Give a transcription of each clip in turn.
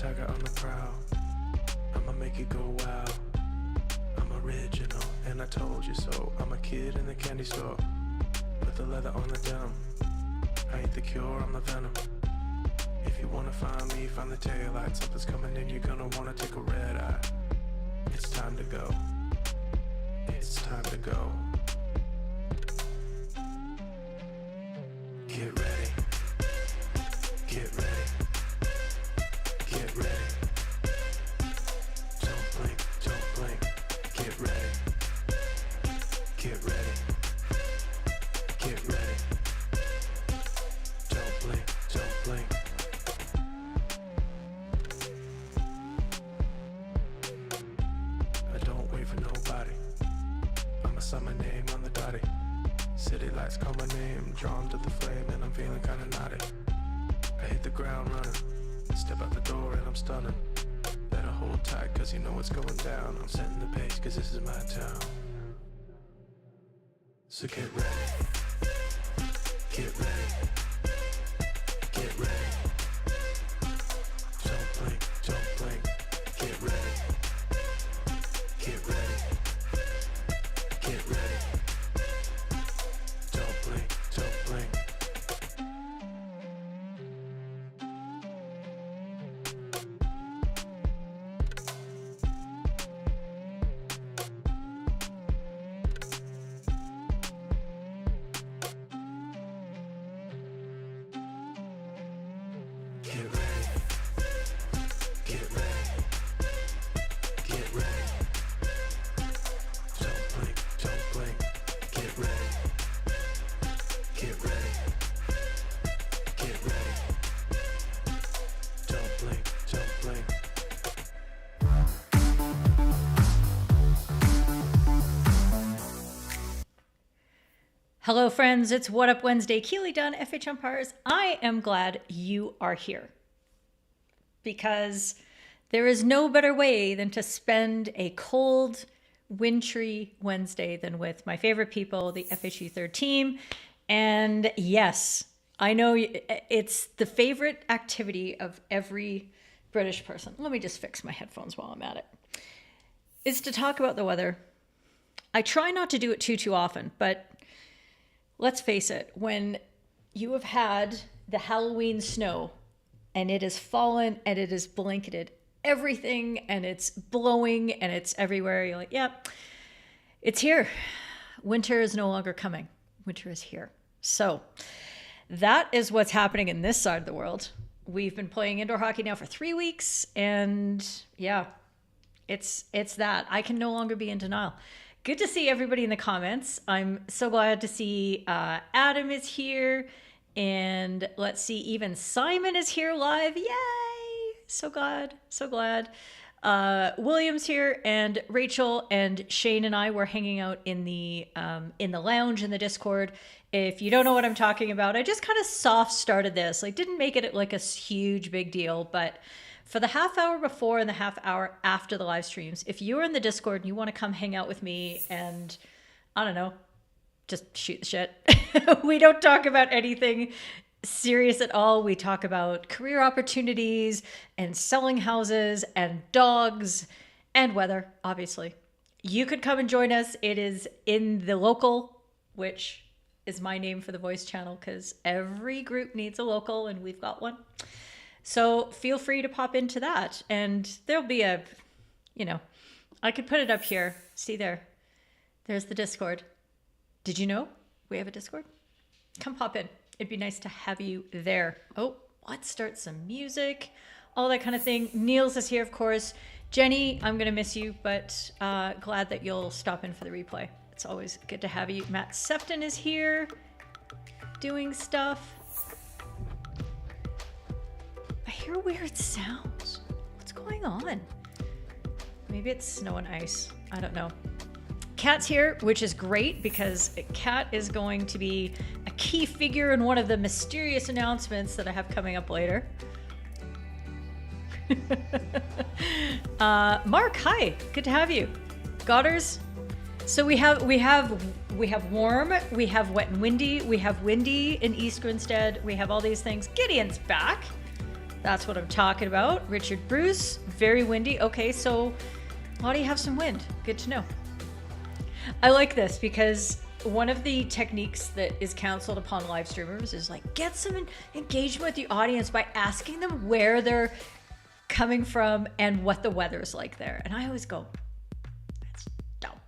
tiger on the prowl. I'ma make it go wow. I'm original, and I told you so. I'm a kid in the candy store with the leather on the denim. I ain't the cure, I'm the venom. If you wanna find me, find the taillight. Something's coming in, you're gonna wanna take a red eye. It's time to go. It's time to go. Get ready. Get ready. Get ready. Don't blink, don't blink. Get ready. Get ready. Get ready. Don't blink, don't blink. I don't wait for nobody. I'ma sign my name on the dotty. City lights call my name, drawn to the flame, and I'm feeling kinda naughty. I hit the ground running, step out the door and I'm stunning. Better hold tight cause you know what's going down. I'm setting the pace cause this is my town. So get ready. Get ready. Get ready. Don't blink, don't blink. Get ready. Get ready. Get ready. Don't blink, don't blink. Get ready. Get ready. Get ready. Don't blink, don't blink. Get ready. Get ready. Get ready. Don't blink, don't blink. Hello, friends. It's What Up Wednesday. Keely Dunn, FHumpires. I am glad you are here because there is no better way than to spend a cold, wintry Wednesday than with my favorite people, the FHU third team. And yes, I know it's the favorite activity of every British person. Let me just fix my headphones while I'm at it. Is to talk about the weather. I try not to do it too often, but let's face it, when you have had the Halloween snow and it has fallen and it has blanketed everything and it's blowing and it's everywhere, you're like, yeah, it's here. Winter is no longer coming. Winter is here. So that is what's happening in this side of the world. We've been playing indoor hockey now for 3 weeks, and yeah, it's that. I can no longer be in denial. Good to see everybody in the comments. I'm so glad to see Adam is here, and let's see, even Simon is here live. Yay! So glad, so glad. William's here, and Rachel and Shane and I were hanging out in the lounge in the Discord. If you don't know what I'm talking about, I just kind of soft started this. Like, didn't make it like a huge big deal, but for the half hour before and the half hour after the live streams, if you're in the Discord and you want to come hang out with me and, I don't know, just shoot the shit. We don't talk about anything serious at all. We talk about career opportunities and selling houses and dogs and weather, obviously. You could come and join us. It is in the local, which is my name for the voice channel because every group needs a local and we've got one. So feel free to pop into that, and there'll be a, I could put it up here. See there, there's the Discord. Did you know we have a Discord? Come pop in. It'd be nice to have you there. Oh, let's start some music, all that kind of thing. Niels is here, of course. Jenny, I'm going to miss you, but glad that you'll stop in for the replay. It's always good to have you. Matt Septon is here doing stuff. I hear weird sounds. What's going on? Maybe it's snow and ice. I don't know. Kat's here, which is great because Kat is going to be a key figure in one of the mysterious announcements that I have coming up later. Mark, hi, good to have you. Godders. So we have warm, we have wet and windy, we have windy in East Grinstead, we have all these things. Gideon's back. That's what I'm talking about. Richard Bruce, very windy. Okay, so a lot of you have some wind. Good to know. I like this because one of the techniques that is counseled upon live streamers is like, get some engagement with the audience by asking them where they're coming from and what the weather's like there. And I always go, that's dumb.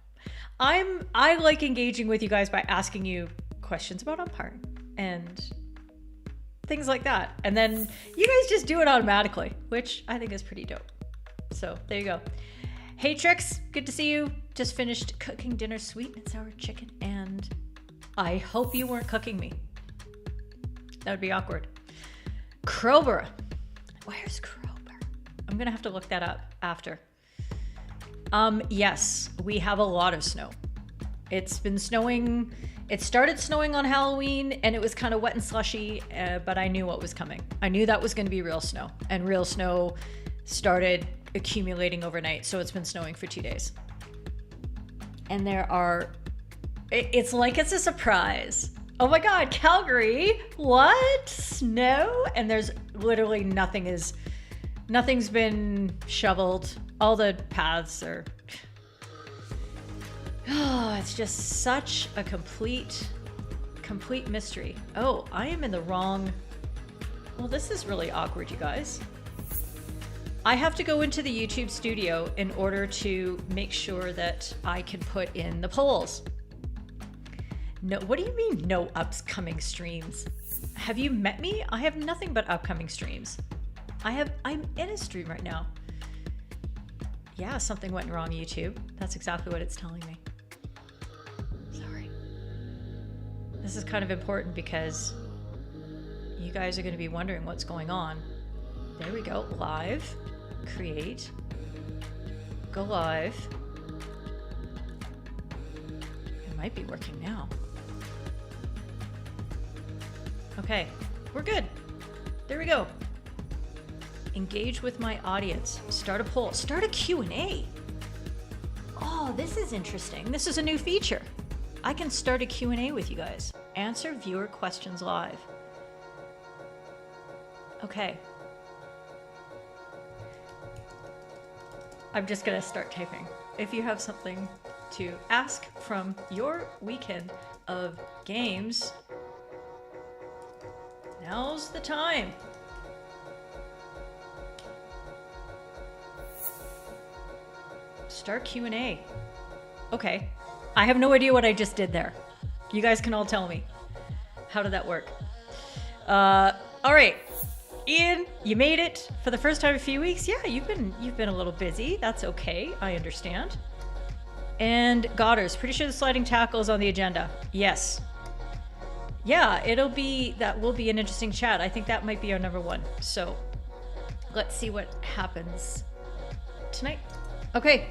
I like engaging with you guys by asking you questions about umpiring and things like that. And then you guys just do it automatically, which I think is pretty dope. So there you go. Hey Trix, good to see you. Just finished cooking dinner, sweet and sour chicken, and I hope you weren't cooking me. That would be awkward. Crowborough. Where's Crowborough? I'm gonna have to look that up after. Yes, we have a lot of snow. It's been snowing. It started snowing on Halloween and it was kind of wet and slushy, but I knew what was coming. I knew that was gonna be real snow, and real snow started accumulating overnight. So it's been snowing for 2 days. And it's like it's a surprise. Oh my God, Calgary, what? Snow? And there's literally nothing's been shoveled. All the paths are, oh, it's just such a complete mystery. Oh, I am in the wrong, well, this is really awkward, you guys. I have to go into the YouTube studio in order to make sure that I can put in the polls. No, what do you mean no upcoming streams? Have you met me? I have nothing but upcoming streams. I'm in a stream right now. Yeah, something went wrong, YouTube. That's exactly what it's telling me. Sorry. This is kind of important because you guys are going to be wondering what's going on. There we go, live. Create, go live. It might be working now. Okay, we're good. There we go. Engage with my audience. Start a poll. Start a Q&A. Oh, this is interesting. This is a new feature. I can start a Q&A with you guys. Answer viewer questions live. Okay. I'm just gonna start typing. If you have something to ask from your weekend of games, now's the time. Start Q&A. Okay. I have no idea what I just did there. You guys can all tell me. How did that work? All right. Ian, you made it for the first time in a few weeks. Yeah, you've been a little busy. That's okay. I understand. And Godders, pretty sure the sliding tackle is on the agenda. Yes. Yeah, that will be an interesting chat. I think that might be our number one. So let's see what happens tonight. Okay.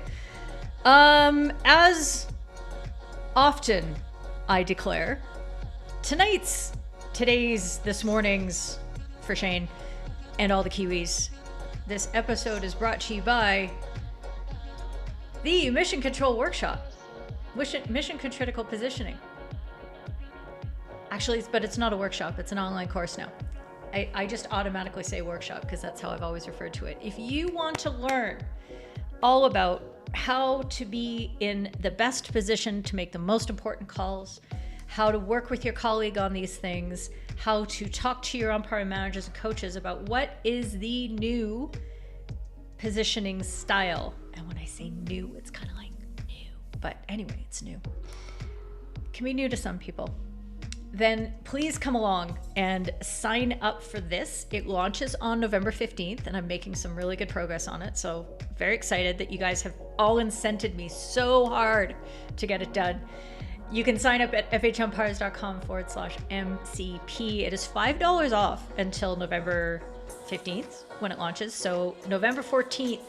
As often I declare, this morning's for Shane and all the Kiwis. This episode is brought to you by the Mission Control Workshop. Mission Critical Positioning. Actually, but it's not a workshop. It's an online course now. I just automatically say workshop because that's how I've always referred to it. If you want to learn all about how to be in the best position to make the most important calls, how to work with your colleague on these things, how to talk to your umpire managers and coaches about what is the new positioning style. And when I say new, it's kind of like new. But anyway, it's new. It can be new to some people. Then please come along and sign up for this. It launches on November 15th, and I'm making some really good progress on it. So very excited that you guys have all incented me so hard to get it done. You can sign up at FHumpires.com/MCP. It is $5 off until November 15th when it launches. So November 14th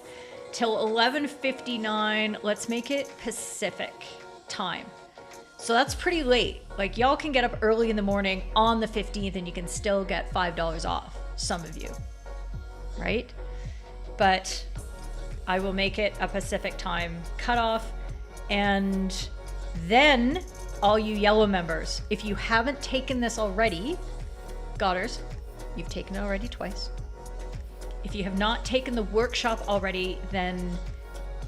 till 11:59. Let's make it Pacific time. So that's pretty late. Like, y'all can get up early in the morning on the 15th and you can still get $5 off. Some of you, right? But I will make it a Pacific time cutoff. And then all you yellow members, if you haven't taken this already, Godders, you've taken it already twice. If you have not taken the workshop already, then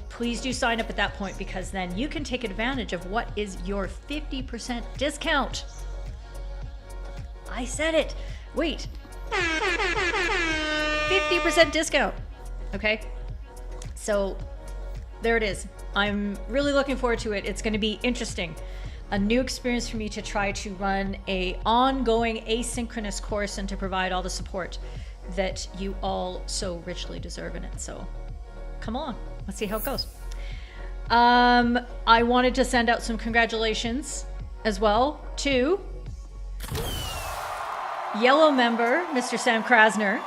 please do sign up at that point, because then you can take advantage of what is your 50% discount. I said it. Wait. 50% discount. Okay. So there it is. I'm really looking forward to it. It's going to be interesting. A new experience for me to try to run a ongoing asynchronous course and to provide all the support that you all so richly deserve in it. So come on, let's see how it goes. I wanted to send out some congratulations as well to Yellow member, Mr. Sam Krasner.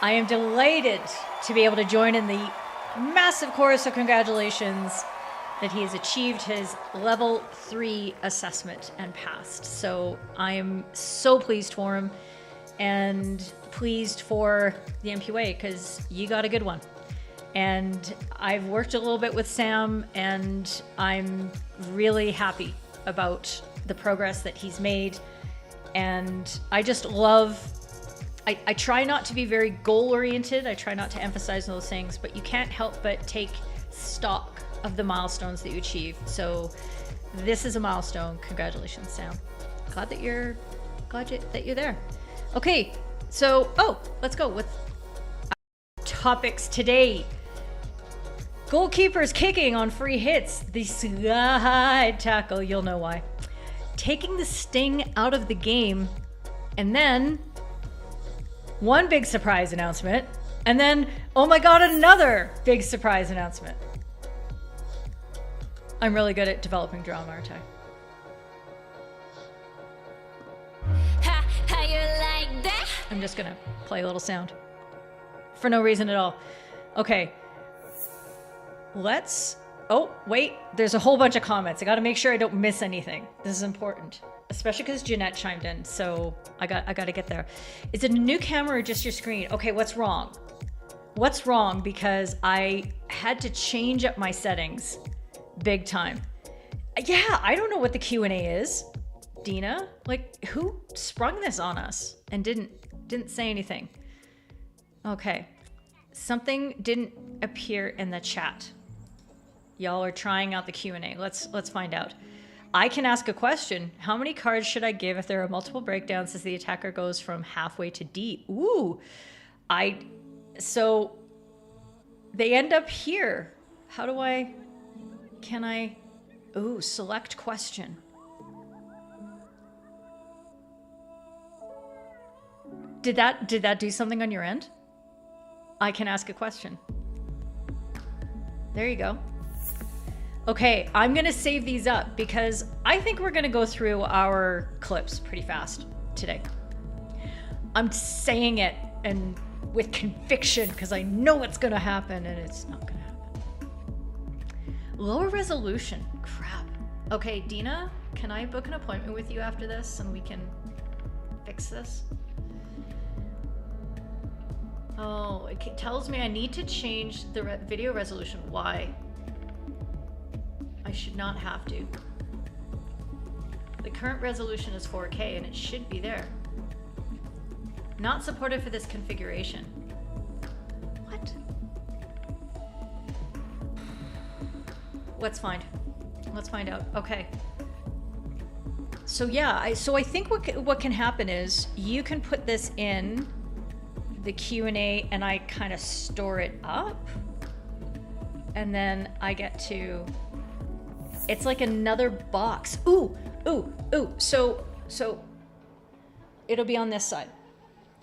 I am delighted to be able to join in the massive chorus of congratulations that he has achieved his level 3 assessment and passed. So I am so pleased for him and pleased for the MPUA, because you got a good one. And I've worked a little bit with Sam, and I'm really happy about the progress that he's made. And I just love, I try not to be very goal oriented. I try not to emphasize those things, but you can't help but take stock of the milestones that you achieve. So this is a milestone. Congratulations, Sam. Glad that you're there. Okay, so let's go with our topics today. Goalkeepers kicking on free hits. The slide tackle, you'll know why. Taking the sting out of the game, and then one big surprise announcement, and then, oh my god, another big surprise announcement. I'm really good at developing drama, aren't I? How you like that? I'm just gonna play a little sound for no reason at all. Okay, oh wait, there's a whole bunch of comments. I gotta make sure I don't miss anything. This is important, especially because Jeanette chimed in, so I gotta get there. Is it a new camera or just your screen? Okay, what's wrong? What's wrong? Because I had to change up my settings big time. Yeah, I don't know what the Q&A is. Dina, like, who sprung this on us and didn't say anything? Okay, something didn't appear in the chat. Y'all are trying out the Q&A. Let's find out. I can ask a question. How many cards should I give if there are multiple breakdowns as the attacker goes from halfway to deep? Ooh, so they end up here. How do ooh, select question. Did that do something on your end? I can ask a question. There you go. Okay, I'm gonna save these up because I think we're gonna go through our clips pretty fast today. I'm saying it and with conviction because I know it's gonna happen, and it's not gonna happen. Lower resolution, crap. Okay, Dina, can I book an appointment with you after this and we can fix this? Oh, it tells me I need to change the video resolution. Why? I should not have to. The current resolution is 4K and it should be there. Not supported for this configuration. What? Let's find out. Okay. So yeah, I think what can happen is you can put this in the Q&A and I kind of store it up, and then I get to, it's like another box. Ooh. So it'll be on this side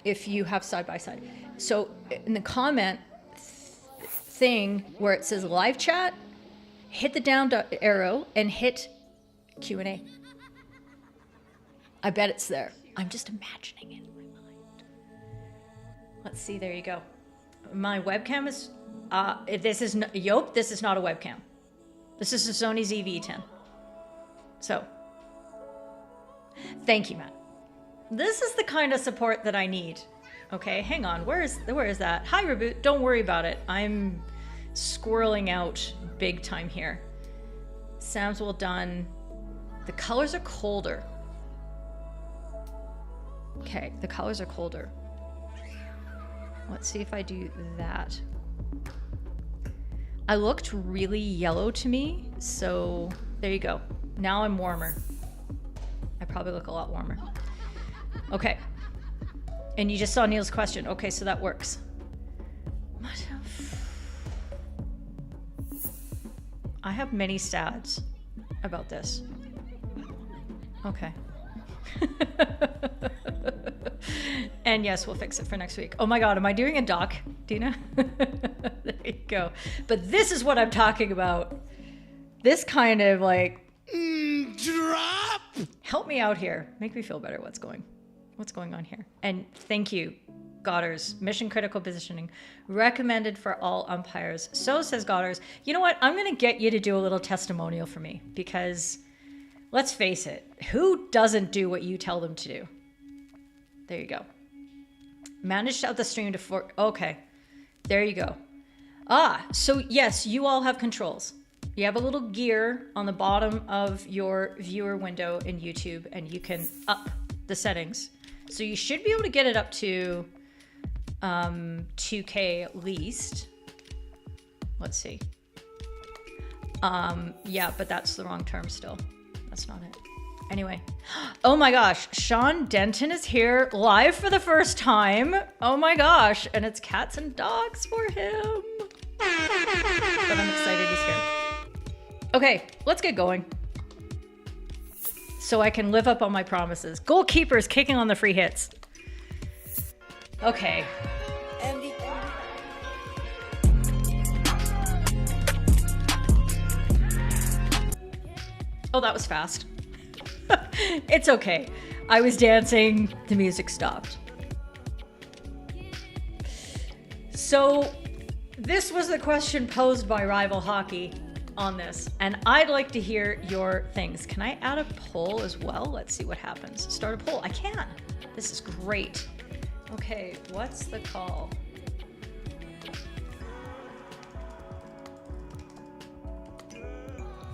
if you have side by side. So in the comment thing where it says live chat, hit the down arrow and hit Q&A. I bet it's there. I'm just imagining it in my mind. Let's see, there you go. My webcam is, this is not a webcam. This is a Sony ZV-10. So, thank you, Matt. This is the kind of support that I need. Okay, hang on, where is that? Hi, Reboot, don't worry about it. I'm squirreling out big time here. Sam's well done. The colors are colder. Okay, the colors are colder. Let's see if I do that. I looked really yellow to me, so there you go. Now I'm warmer. I probably look a lot warmer. Okay. And you just saw Neil's question. Okay, so that works. I have many stats about this. Okay. And yes, we'll fix it for next week. Oh my God, am I doing a doc, Dina? There you go. But this is what I'm talking about. This kind of like drop. Help me out here. Make me feel better. What's going on here? And thank you, Godders. Mission critical positioning recommended for all umpires. So says Godders. You know what? I'm going to get you to do a little testimonial for me because let's face it, who doesn't do what you tell them to do? There you go. Managed out the stream to okay. There you go. So yes, you all have controls. You have a little gear on the bottom of your viewer window in YouTube and you can up the settings. So you should be able to get it up to 2K at least. Let's see. Yeah, but that's the wrong term still. That's not it. Anyway. Oh my gosh. Sean Denton is here live for the first time. Oh my gosh. And it's cats and dogs for him. But I'm excited he's here. Okay, let's get going. So I can live up on my promises. Goalkeepers kicking on the free hits. Okay. Oh, that was fast. It's okay. I was dancing, the music stopped. So this was the question posed by Rival Hockey on this, and I'd like to hear your things. Can I add a poll as well? Let's see what happens. Start a poll. I can. This is great. Okay, what's the call?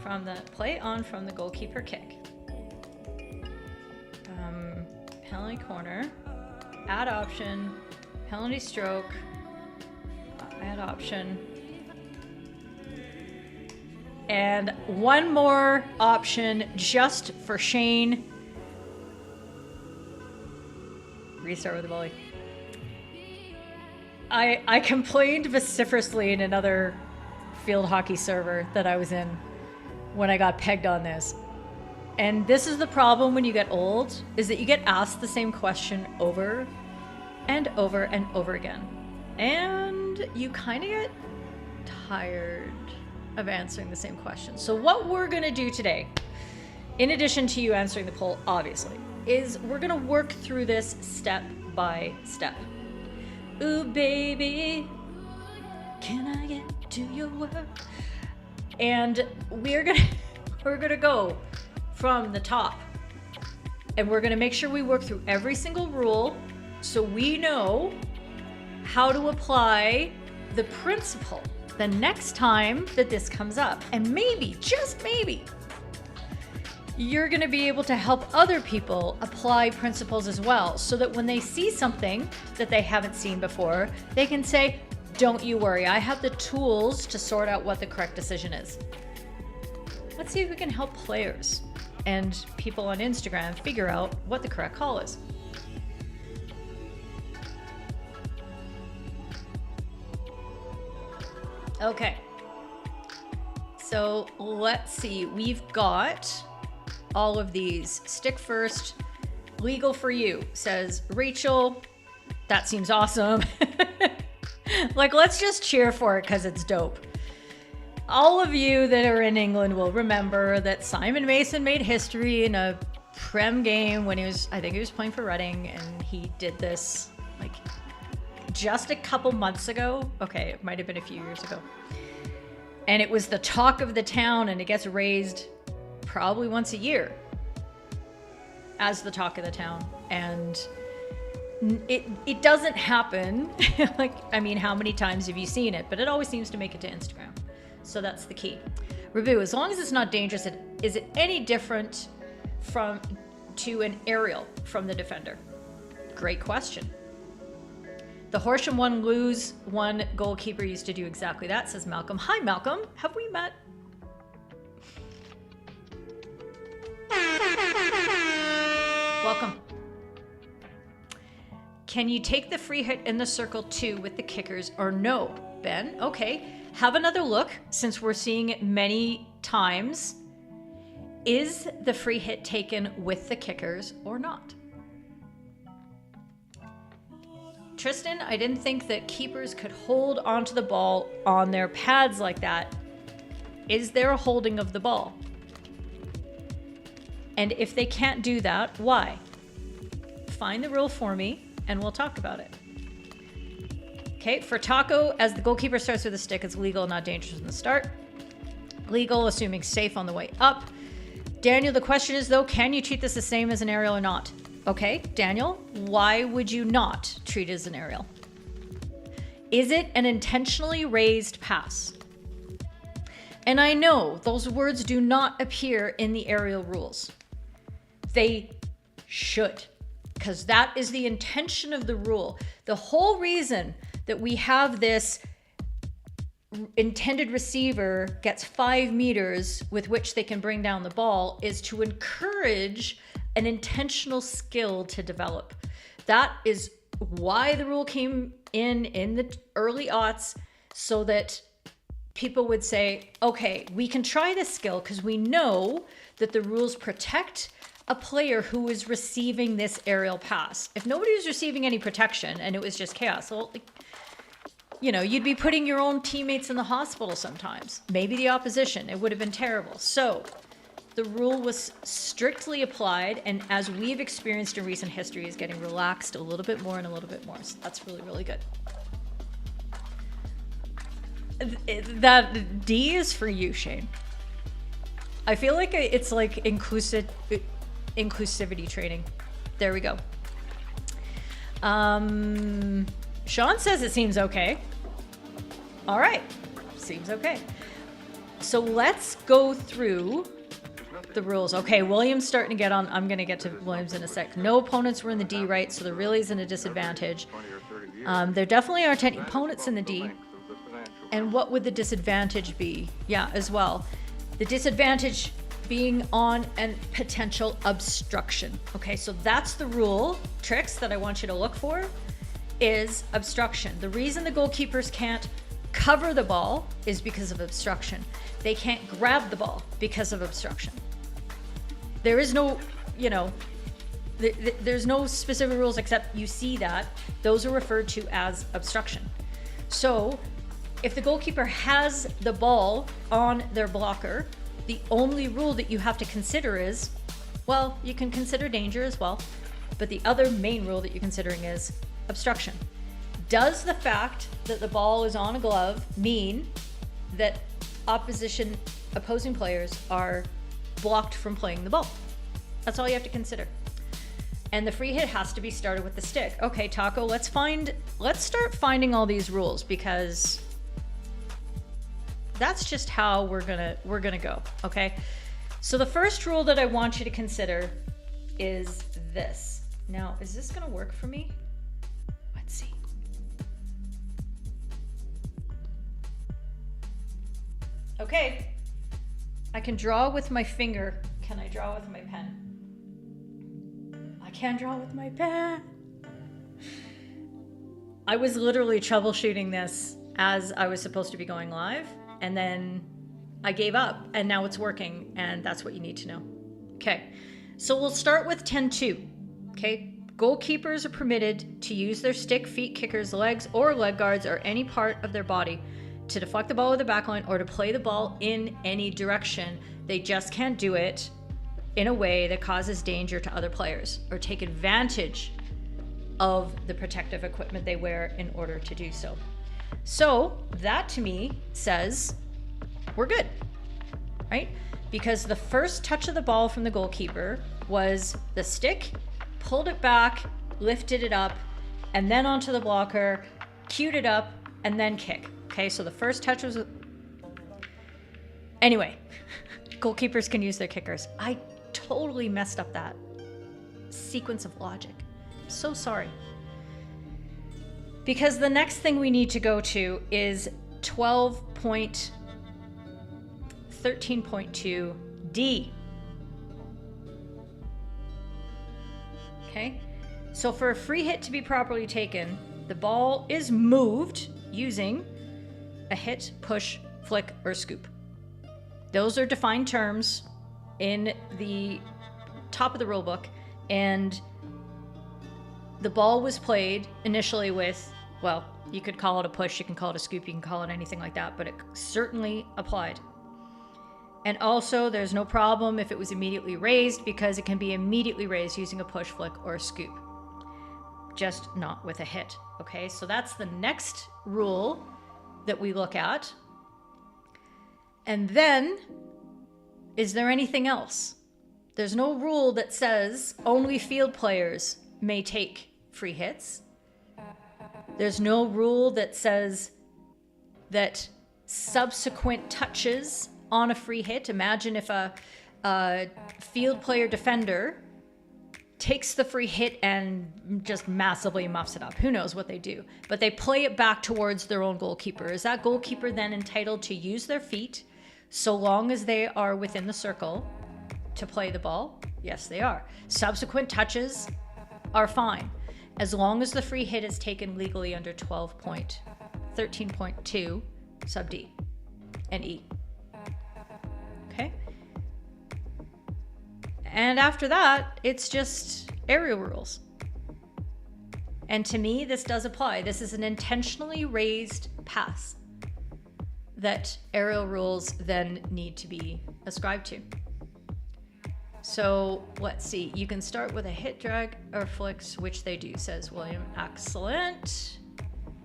From the play on from the goalkeeper kick. Penalty corner. Add option. Penalty stroke. Add option. And one more option just for Shane. Restart with the volley. I complained vociferously in another field hockey server that I was in when I got pegged on this. And this is the problem when you get old, is that you get asked the same question over and over and over again. And you kind of get tired of answering the same question. So what we're gonna do today, in addition to you answering the poll, obviously, is we're gonna work through this step by step. Ooh, baby, can I get to your work? And we're gonna go from the top, and we're gonna make sure we work through every single rule so we know how to apply the principle the next time that this comes up. And maybe, just maybe, you're gonna be able to help other people apply principles as well, so that when they see something that they haven't seen before, they can say, don't you worry, I have the tools to sort out what the correct decision is. Let's see if we can help players and people on Instagram figure out what the correct call is. Okay, so let's see, we've got all of these. Stick first, legal for you, says Rachel. That seems awesome. Like, let's just cheer for it because it's dope. All of you that are in England will remember that Simon Mason made history in a Prem game when I think he was playing for Reading, and he did this like just a couple months ago. Okay, it might have been a few years ago. And it was the talk of the town, and it gets raised probably once a year as the talk of the town. And it doesn't happen. Like, I mean, how many times have you seen it? But it always seems to make it to Instagram. So that's the key. Review, as long as it's not dangerous, is it any different to an aerial from the defender? Great question. The Horsham one, lose one goalkeeper used to do exactly that, says Malcolm. Hi, Malcolm. Have we met? Welcome. Can you take the free hit in the circle too with the kickers or no, Ben? Okay, have another look since we're seeing it many times. Is the free hit taken with the kickers or not? Tristan, I didn't think that keepers could hold onto the ball on their pads like that. Is there a holding of the ball? And if they can't do that, why? Find the rule for me and we'll talk about it. Okay, for Taco, as the goalkeeper starts with a stick, it's legal, not dangerous from the start. Legal, assuming safe on the way up. Daniel, the question is though, can you treat this the same as an aerial or not? Okay, Daniel, why would you not treat it as an aerial? Is it an intentionally raised pass? And I know those words do not appear in the aerial rules. They should, because that is the intention of the rule. The whole reason that we have this intended receiver gets 5 meters with which they can bring down the ball is to encourage an intentional skill to develop. That is why the rule came in the early aughts, so that people would say, okay, we can try this skill because we know that the rules protect a player who is receiving this aerial pass. If nobody was receiving any protection and it was just chaos, well, you know, you'd be putting your own teammates in the hospital sometimes. Maybe the opposition, it would have been terrible. So the rule was strictly applied, and as we've experienced in recent history, is getting relaxed a little bit more and a little bit more. So that's really, really good. That D is for you, Shane. I feel like it's like inclusivity training. There we go. Sean says it seems okay. All right, seems okay. So let's go through the rules. Okay, William's starting to get on. I'm going to get to Williams in a sec. No opponents were in the D, right? So there really isn't a disadvantage. There definitely aren't any opponents in the D. And what would the disadvantage be? Yeah, as well. The disadvantage being on and potential obstruction. Okay, so that's the rule, tricks that I want you to look for, is obstruction. The reason the goalkeepers can't cover the ball is because of obstruction. They can't grab the ball because of obstruction. There is no, you know, there's no specific rules except you see that those are referred to as obstruction. So if the goalkeeper has the ball on their blocker, the only rule that you have to consider is, well, you can consider danger as well, but the other main rule that you're considering is obstruction. Does the fact that the ball is on a glove mean that opposing players are blocked from playing the ball? That's all you have to consider. And the free hit has to be started with the stick. Okay, Taco, let's start finding all these rules, because that's just how we're gonna go. Okay, so the first rule that I want you to consider is this. Now, is this gonna work for me? Let's see. Okay, I can draw with my finger. Can I draw with my pen? I can't draw with my pen. I was literally troubleshooting this as I was supposed to be going live, and then I gave up, and now it's working, and that's what you need to know. Okay, so we'll start with 10-2. Okay, goalkeepers are permitted to use their stick, feet, kickers, legs, or leg guards, or any part of their body to deflect the ball with the backline or to play the ball in any direction. They just can't do it in a way that causes danger to other players or take advantage of the protective equipment they wear in order to do so. So that to me says we're good, right? Because the first touch of the ball from the goalkeeper was the stick, pulled it back, lifted it up, and then onto the blocker, cued it up, and then kick. Okay, so the first touch was... Anyway, goalkeepers can use their kickers. I totally messed up that sequence of logic. So sorry. Because the next thing we need to go to is 12.13.2D. Okay, so for a free hit to be properly taken, the ball is moved using a hit, push, flick, or scoop. Those are defined terms in the top of the rule book, and the ball was played initially with, well, you could call it a push, you can call it a scoop, you can call it anything like that, but it certainly applied. And also, there's no problem if it was immediately raised, because it can be immediately raised using a push, flick, or a scoop. Just not with a hit. Okay, so that's the next rule that we look at. And then, is there anything else? There's no rule that says only field players may take free hits. There's no rule that says that subsequent touches on a free hit. Imagine if a field player defender takes the free hit and just massively muffs it up. Who knows what they do? But they play it back towards their own goalkeeper. Is that goalkeeper then entitled to use their feet so long as they are within the circle to play the ball? Yes, they are. Subsequent touches are fine, as long as the free hit is taken legally under 12.13.2 sub D and E. Okay. And after that, it's just aerial rules. And to me, this does apply. This is an intentionally raised pass that aerial rules then need to be ascribed to. So let's see. You can start with a hit, drag, or flicks, which they do, says William. Excellent.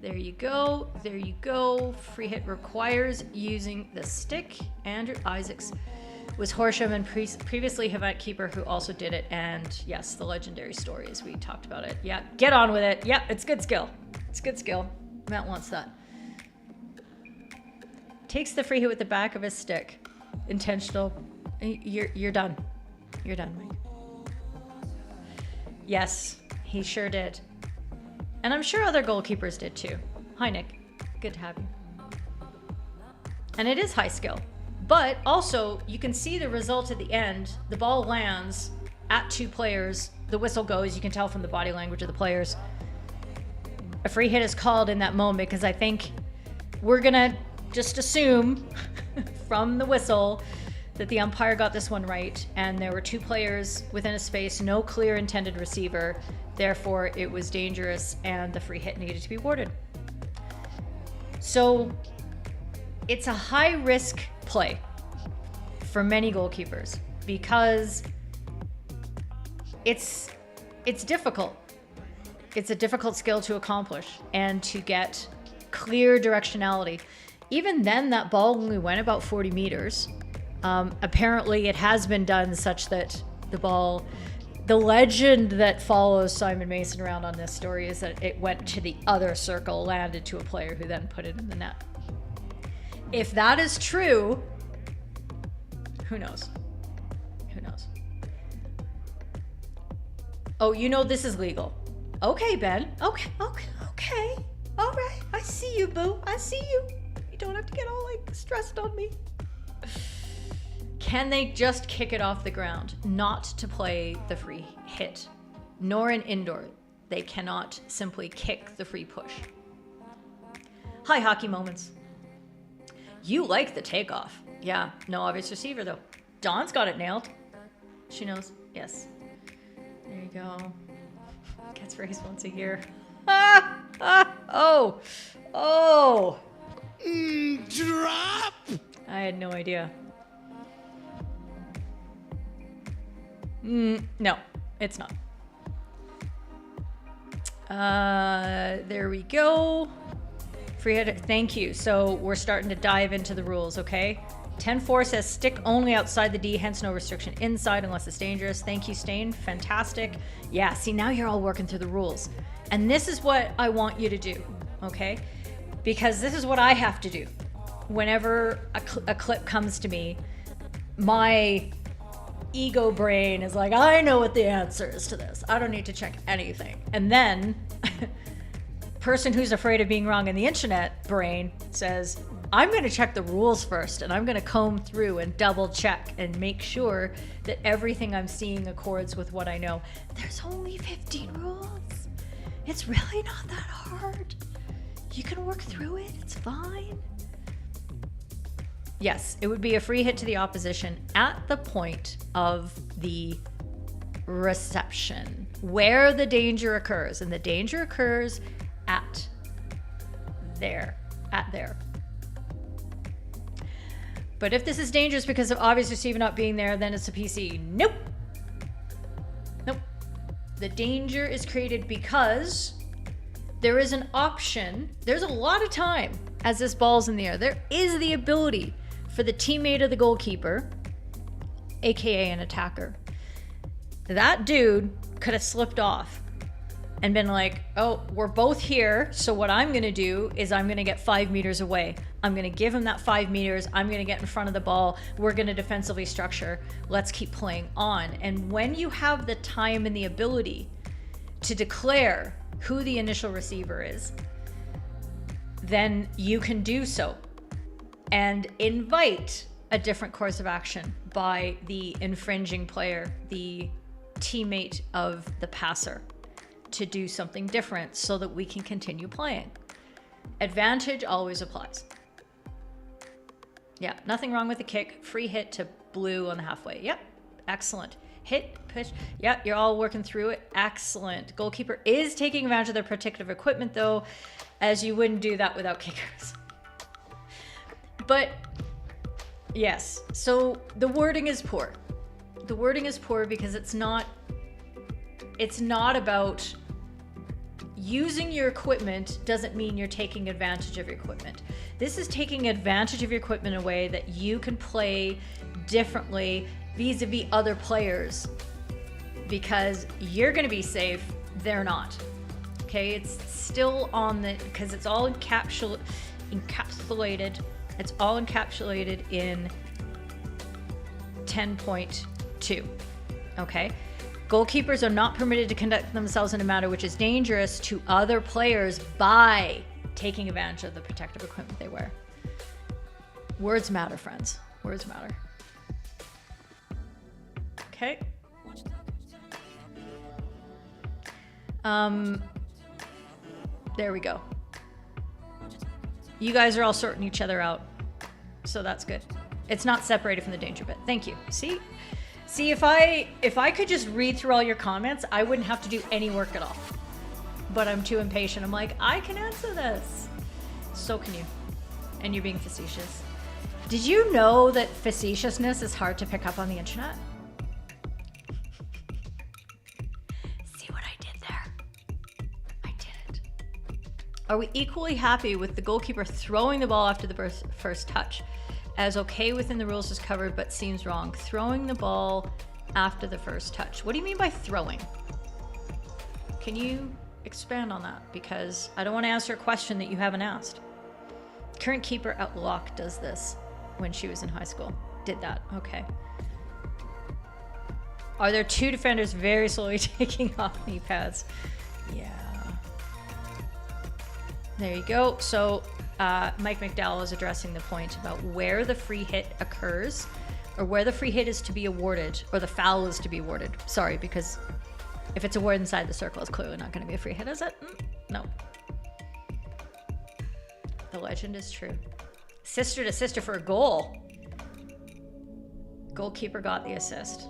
There you go. There you go. Free hit requires using the stick. Andrew Isaacs was Horsham and previously Havant Keeper, who also did it. And yes, the legendary story, as we talked about it. Yeah, get on with it. Yeah, it's good skill. It's good skill. Matt wants that. Takes the free hit with the back of his stick. Intentional. You're done. You're done, Mike. Yes, he sure did. And I'm sure other goalkeepers did too. Hi, Nick. Good to have you. And it is high skill. But also, you can see the result at the end. The ball lands at two players. The whistle goes. You can tell from the body language of the players. A free hit is called in that moment, because I think we're going to just assume from the whistle that the umpire got this one right, and there were two players within a space, no clear intended receiver. Therefore, it was dangerous, and the free hit needed to be awarded. So it's a high-risk play for many goalkeepers, because it's difficult. It's a difficult skill to accomplish and to get clear directionality. Even then, that ball only went about 40 meters. Apparently it has been done such that the legend that follows Simon Mason around on this story is that it went to the other circle, landed to a player who then put it in the net. If that is true, who knows? Who knows? Oh, you know this is legal. Okay, Ben. Okay. All right. I see you, boo. I see you. You don't have to get all stressed on me. Can they just kick it off the ground? Not to play the free hit, nor an indoor. They cannot simply kick the free push. Hi, Hockey Moments. You like the takeoff. Yeah, no obvious receiver though. Dawn's got it nailed. She knows. Yes. There you go. Gets raised once a year. Oh. Drop! I had no idea. No, it's not. There we go. Free hit, thank you. So we're starting to dive into the rules, okay? 10-4 says stick only outside the D, hence no restriction inside unless it's dangerous. Thank you, Stain. Fantastic. Yeah, see, now you're all working through the rules. And this is what I want you to do, okay? Because this is what I have to do. Whenever a clip comes to me, my ego brain is like, I know what the answer is to this. I don't need to check anything. And then person who's afraid of being wrong in the internet brain says, I'm going to check the rules first, and I'm going to comb through and double check and make sure that everything I'm seeing accords with what I know. There's only 15 rules. It's really not that hard. You can work through it. It's fine. Yes, it would be a free hit to the opposition at the point of the reception, where the danger occurs. And the danger occurs at there. But if this is dangerous because of obvious receiver not being there, then it's a PC. Nope. The danger is created because there is an option. There's a lot of time as this ball's in the air. There is the ability for the teammate of the goalkeeper, aka an attacker. That dude could have slipped off and been like, oh, we're both here, so what I'm gonna do is I'm gonna get 5 meters away. I'm gonna give him that 5 meters. I'm gonna get in front of the ball. We're gonna defensively structure. Let's keep playing on. And when you have the time and the ability to declare who the initial receiver is, then you can do so and invite a different course of action by the infringing player, the teammate of the passer, to do something different so that we can continue playing. Advantage always applies. Yeah, nothing wrong with the kick. Free hit to blue on the halfway. Yep, excellent. Hit, push. Yep, you're all working through it. Excellent. Goalkeeper is taking advantage of their protective equipment, though, as you wouldn't do that without kickers. But yes, so the wording is poor. The wording is poor because it's not about using your equipment doesn't mean you're taking advantage of your equipment. This is taking advantage of your equipment in a way that you can play differently vis-a-vis other players because you're going to be safe, they're not. Okay, it's still on the, because it's all encapsulated. It's all encapsulated in 10.2. Okay. Goalkeepers are not permitted to conduct themselves in a manner which is dangerous to other players by taking advantage of the protective equipment they wear. Words matter, friends. Words matter. Okay. There we go. You guys are all sorting each other out, so that's good. It's not separated from the danger bit. Thank you. See, if I could just read through all your comments, I wouldn't have to do any work at all. But I'm too impatient. I'm like, I can answer this. So can you. And you're being facetious. Did you know that facetiousness is hard to pick up on the internet? See what I did there? I did it. Are we equally happy with the goalkeeper throwing the ball after the first touch? As okay within the rules is covered, but seems wrong. Throwing the ball after the first touch. What do you mean by throwing? Can you expand on that? Because I don't want to answer a question that you haven't asked. Current keeper at Lock does this when she was in high school. Did that. Okay. Are there two defenders very slowly taking off knee pads? Yeah. There you go. So Mike McDowell is addressing the point about where the free hit occurs, or where the free hit is to be awarded, or the foul is to be awarded. Sorry, because if it's awarded inside the circle, it's clearly not going to be a free hit, is it? No. The legend is true. Sister to sister for a goal. Goalkeeper got the assist.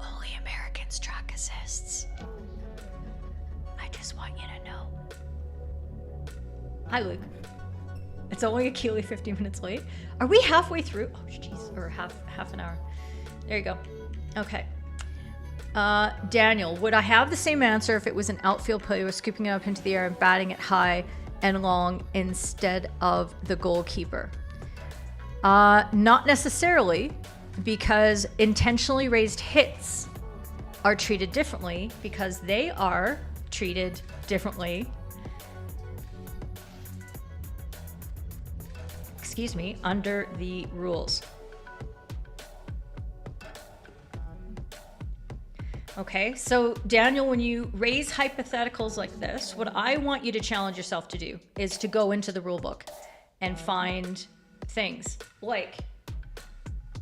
Only Americans track assists. I just want you to know. Hi, Luke. It's only a Keely 50 minutes late. Are we halfway through? Oh, jeez. Or half an hour. There you go. Okay. Daniel, would I have the same answer if it was an outfield player scooping it up into the air and batting it high and long instead of the goalkeeper? Not necessarily, because intentionally raised hits are treated differently because they are treated differently. Excuse me, under the rules. Okay, so Daniel, when you raise hypotheticals like this, what I want you to challenge yourself to do is to go into the rule book and find things like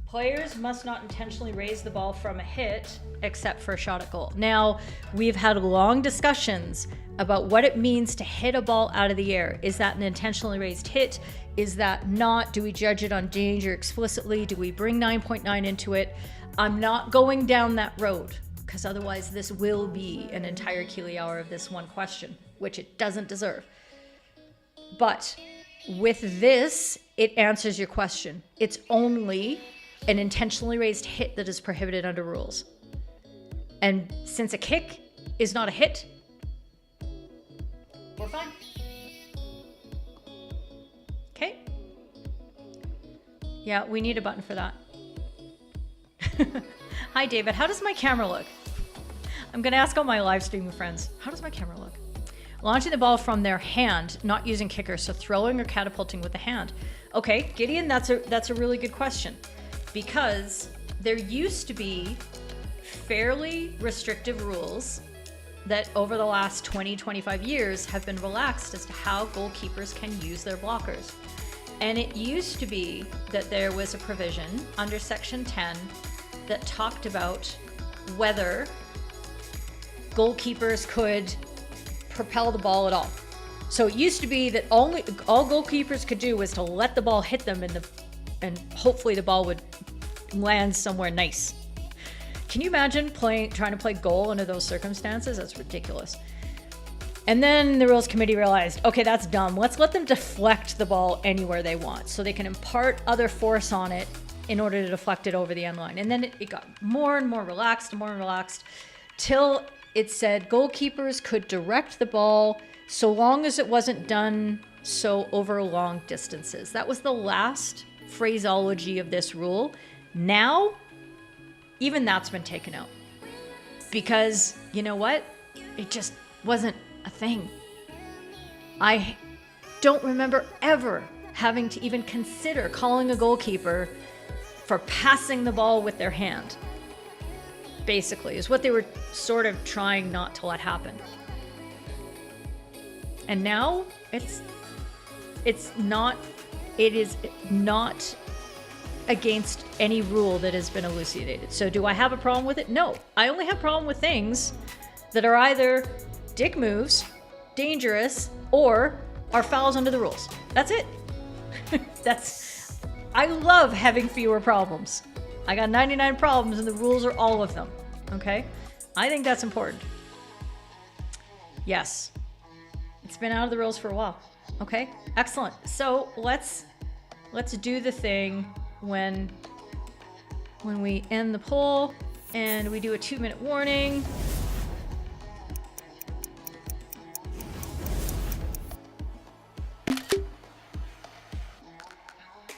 players must not intentionally raise the ball from a hit except for a shot at goal. Now, we've had long discussions about what it means to hit a ball out of the air. Is that an intentionally raised hit? Is that not? Do we judge it on danger explicitly? Do we bring 9.9 into it? I'm not going down that road, because otherwise this will be an entire Keely hour of this one question, which it doesn't deserve. But with this, it answers your question. It's only an intentionally raised hit that is prohibited under rules. And since a kick is not a hit, we're fine. Okay. Yeah, we need a button for that. Hi, David. How does my camera look? I'm going to ask all my live streaming friends. How does my camera look? Launching the ball from their hand, not using kickers, so throwing or catapulting with the hand. Okay, Gideon, that's a really good question, because there used to be fairly restrictive rules that over the last 20-25 years have been relaxed as to how goalkeepers can use their blockers. And it used to be that there was a provision under Section 10 that talked about whether goalkeepers could propel the ball at all. So it used to be that all goalkeepers could do was to let the ball hit them and hopefully the ball would land somewhere nice. Can you imagine trying to play goal under those circumstances? That's ridiculous. And then the rules committee realized, okay, that's dumb. Let's let them deflect the ball anywhere they want so they can impart other force on it in order to deflect it over the end line. And then it got more and more relaxed till it said goalkeepers could direct the ball so long as it wasn't done so over long distances. That was the last phraseology of this rule. Now, even that's been taken out. Because, you know what? It just wasn't a thing. I don't remember ever having to even consider calling a goalkeeper for passing the ball with their hand. Basically, is what they were sort of trying not to let happen. And now it is not against any rule that has been elucidated. So do I have a problem with it? No. I only have a problem with things that are either dick moves, dangerous, or are fouls under the rules. That's it. I love having fewer problems. I got 99 problems and the rules are all of them. Okay? I think that's important. Yes. It's been out of the rules for a while. Okay? Excellent. So let's do the thing when we end the poll and we do a 2-minute warning.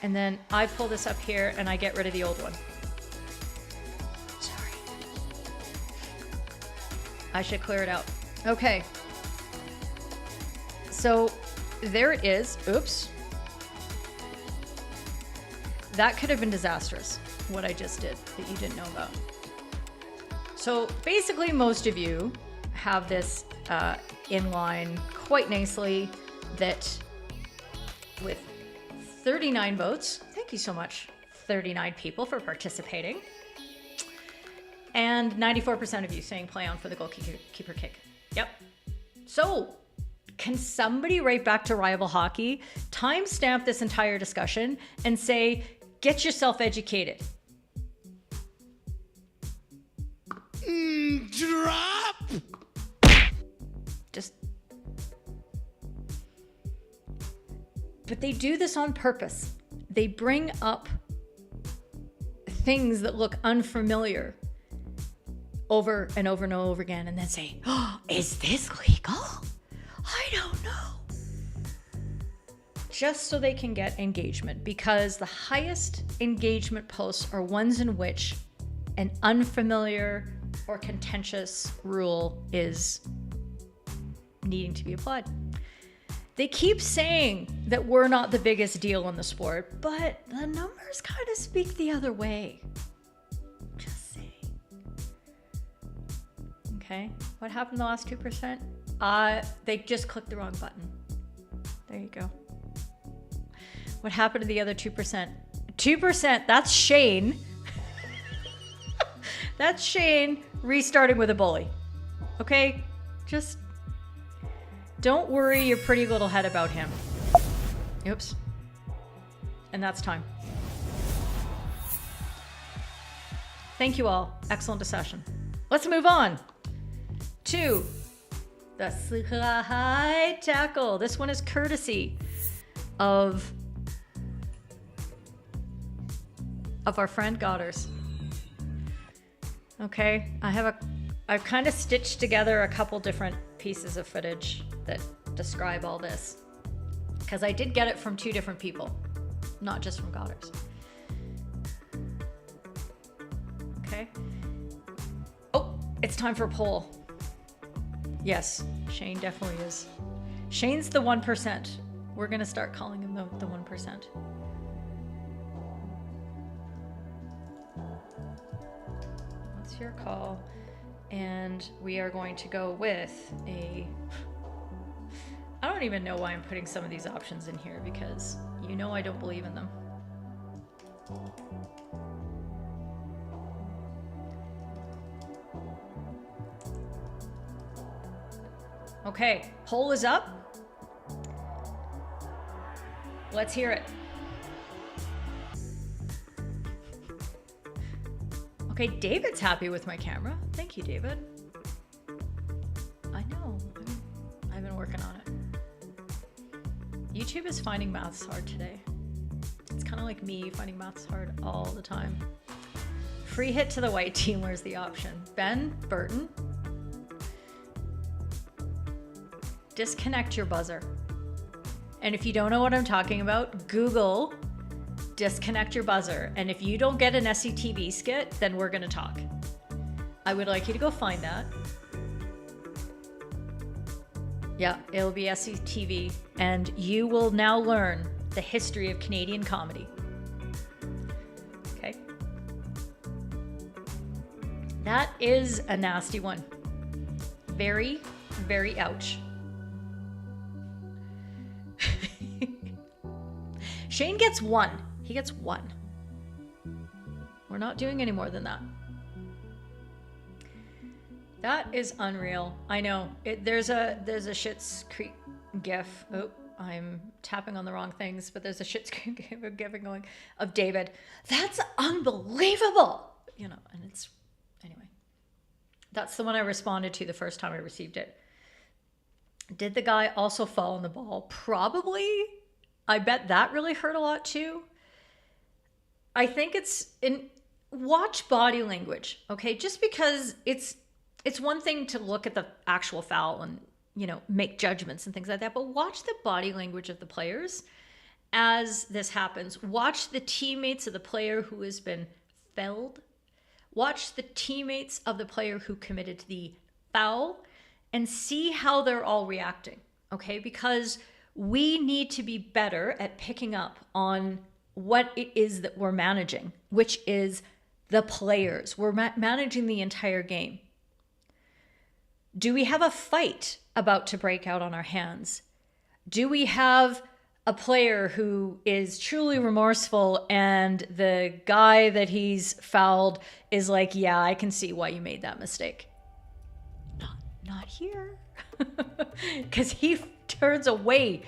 And then I pull this up here and I get rid of the old one. Sorry. I should clear it out. Okay. So there it is. Oops. That could have been disastrous, what I just did that you didn't know about. So basically most of you have this in line quite nicely, that with 39 votes. Thank you so much, 39 people, for participating. And 94% of you saying play on for the goalkeeper kick. Yep. So can somebody write back to Rival Hockey, timestamp this entire discussion, and say, get yourself educated? Drop! Just... But they do this on purpose. They bring up things that look unfamiliar over and over and over again and then say, oh, is this legal? I don't know. Just so they can get engagement, because the highest engagement posts are ones in which an unfamiliar or contentious rule is needing to be applied. They keep saying that we're not the biggest deal in the sport, but the numbers kind of speak the other way. Just saying. Okay, what happened the last 2%? They just clicked the wrong button. There you go. What happened to the other 2%? 2%, that's Shane. That's Shane restarting with a bully. Okay, just don't worry your pretty little head about him. Oops. And that's time. Thank you all. Excellent session. Let's move on to the slide tackle. This one is courtesy of our friend Godders. Okay, I've kind of stitched together a couple different pieces of footage that describe all this, because I did get it from 2 different people, not just from Godders. Okay. Oh, it's time for a poll. Yes, Shane definitely is. Shane's the 1%. We're gonna start calling him the 1%. What's your call? And we are going to go with a... I don't even know why I'm putting some of these options in here, because you know I don't believe in them. Okay, poll is up. Let's hear it. Okay, David's happy with my camera. Thank you, David. I know. I've been working on it. YouTube is finding maths hard today. It's kind of like me finding maths hard all the time. Free hit to the white team. Where's the option? Ben Burton. Disconnect your buzzer. And if you don't know what I'm talking about, Google disconnect your buzzer. And if you don't get an SCTV skit, then we're gonna talk. I would like you to go find that. Yeah, it'll be SCTV, and you will now learn the history of Canadian comedy. Okay. That is a nasty one. Very, very ouch. Shane gets 1. He gets 1. We're not doing any more than that. That is unreal. I know. There's a Schitt's Creek gif. Oh, I'm tapping on the wrong things, but there's a Schitt's Creek gif going of David. That's unbelievable. You know, and it's anyway. That's the one I responded to the first time I received it. Did the guy also fall on the ball? Probably. I bet that really hurt a lot too. I think watch body language, okay? Just because it's one thing to look at the actual foul and, you know, make judgments and things like that, but watch the body language of the players as this happens. Watch the teammates of the player who has been fouled. Watch the teammates of the player who committed the foul and see how they're all reacting, okay? Because we need to be better at picking up on what it is that we're managing, which is the players. We're managing the entire game. Do we have a fight about to break out on our hands? Do we have a player who is truly remorseful and the guy that he's fouled is like, yeah, I can see why you made that mistake? Not here. Because he turns away.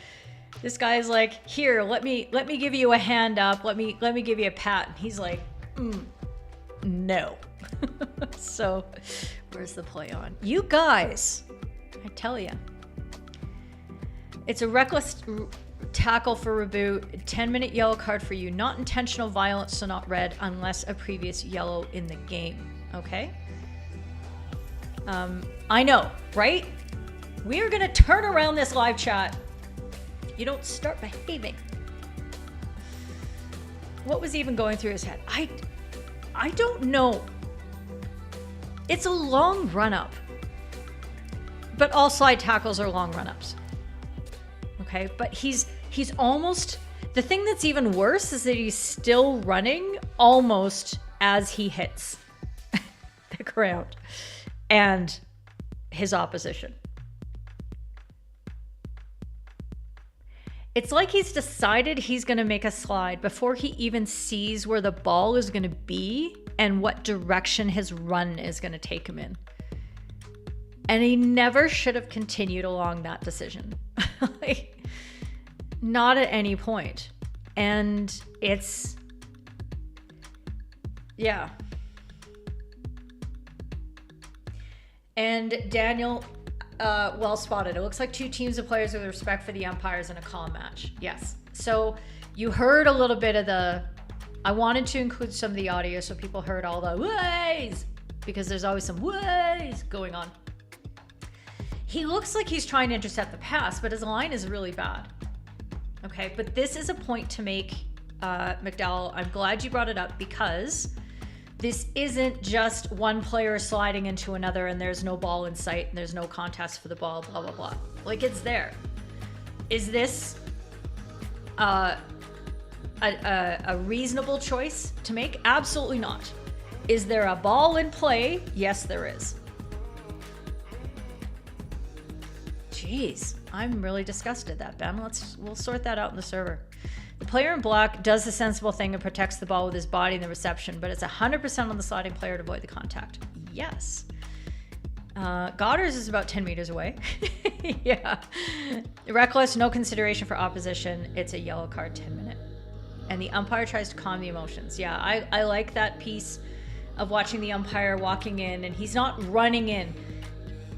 This guy's like, here, let me give you a hand up. Let me give you a pat. And he's like, no. So where's the play on? You guys, I tell you, it's a reckless tackle for reboot, 10-minute yellow card for you, not intentional violence, so not red unless a previous yellow in the game. Okay. I know, right? We are gonna turn around this live chat. You don't start behaving. What was even going through his head? I don't know. It's a long run-up. But all slide tackles are long run-ups. Okay, but he's almost... The thing that's even worse is that he's still running almost as he hits the ground. And his opposition. It's like he's decided he's going to make a slide before he even sees where the ball is going to be and what direction his run is going to take him in. And he never should have continued along that decision. Like, not at any point. And it's, yeah. And Daniel, well spotted. It looks like two teams of players with respect for the umpires in a calm match. Yes. So you heard a little bit of I wanted to include some of the audio so people heard all the ways, because there's always some ways going on. He looks like he's trying to intercept the pass, but his line is really bad. Okay, but this is a point to make, McDowell. I'm glad you brought it up, because this isn't just one player sliding into another and there's no ball in sight and there's no contest for the ball, blah, blah, blah. Like, it's there. Is this a reasonable choice to make? Absolutely not. Is there a ball in play? Yes, there is. Jeez, I'm really disgusted at that, Ben. We'll sort that out in the server. The player in black does the sensible thing and protects the ball with his body in the reception, but it's 100% on the sliding player to avoid the contact. Yes. Goddard's is about 10 meters away. Yeah. Reckless, no consideration for opposition. It's a yellow card, 10 minute. And the umpire tries to calm the emotions. Yeah, I like that piece of watching the umpire walking in, and he's not running in.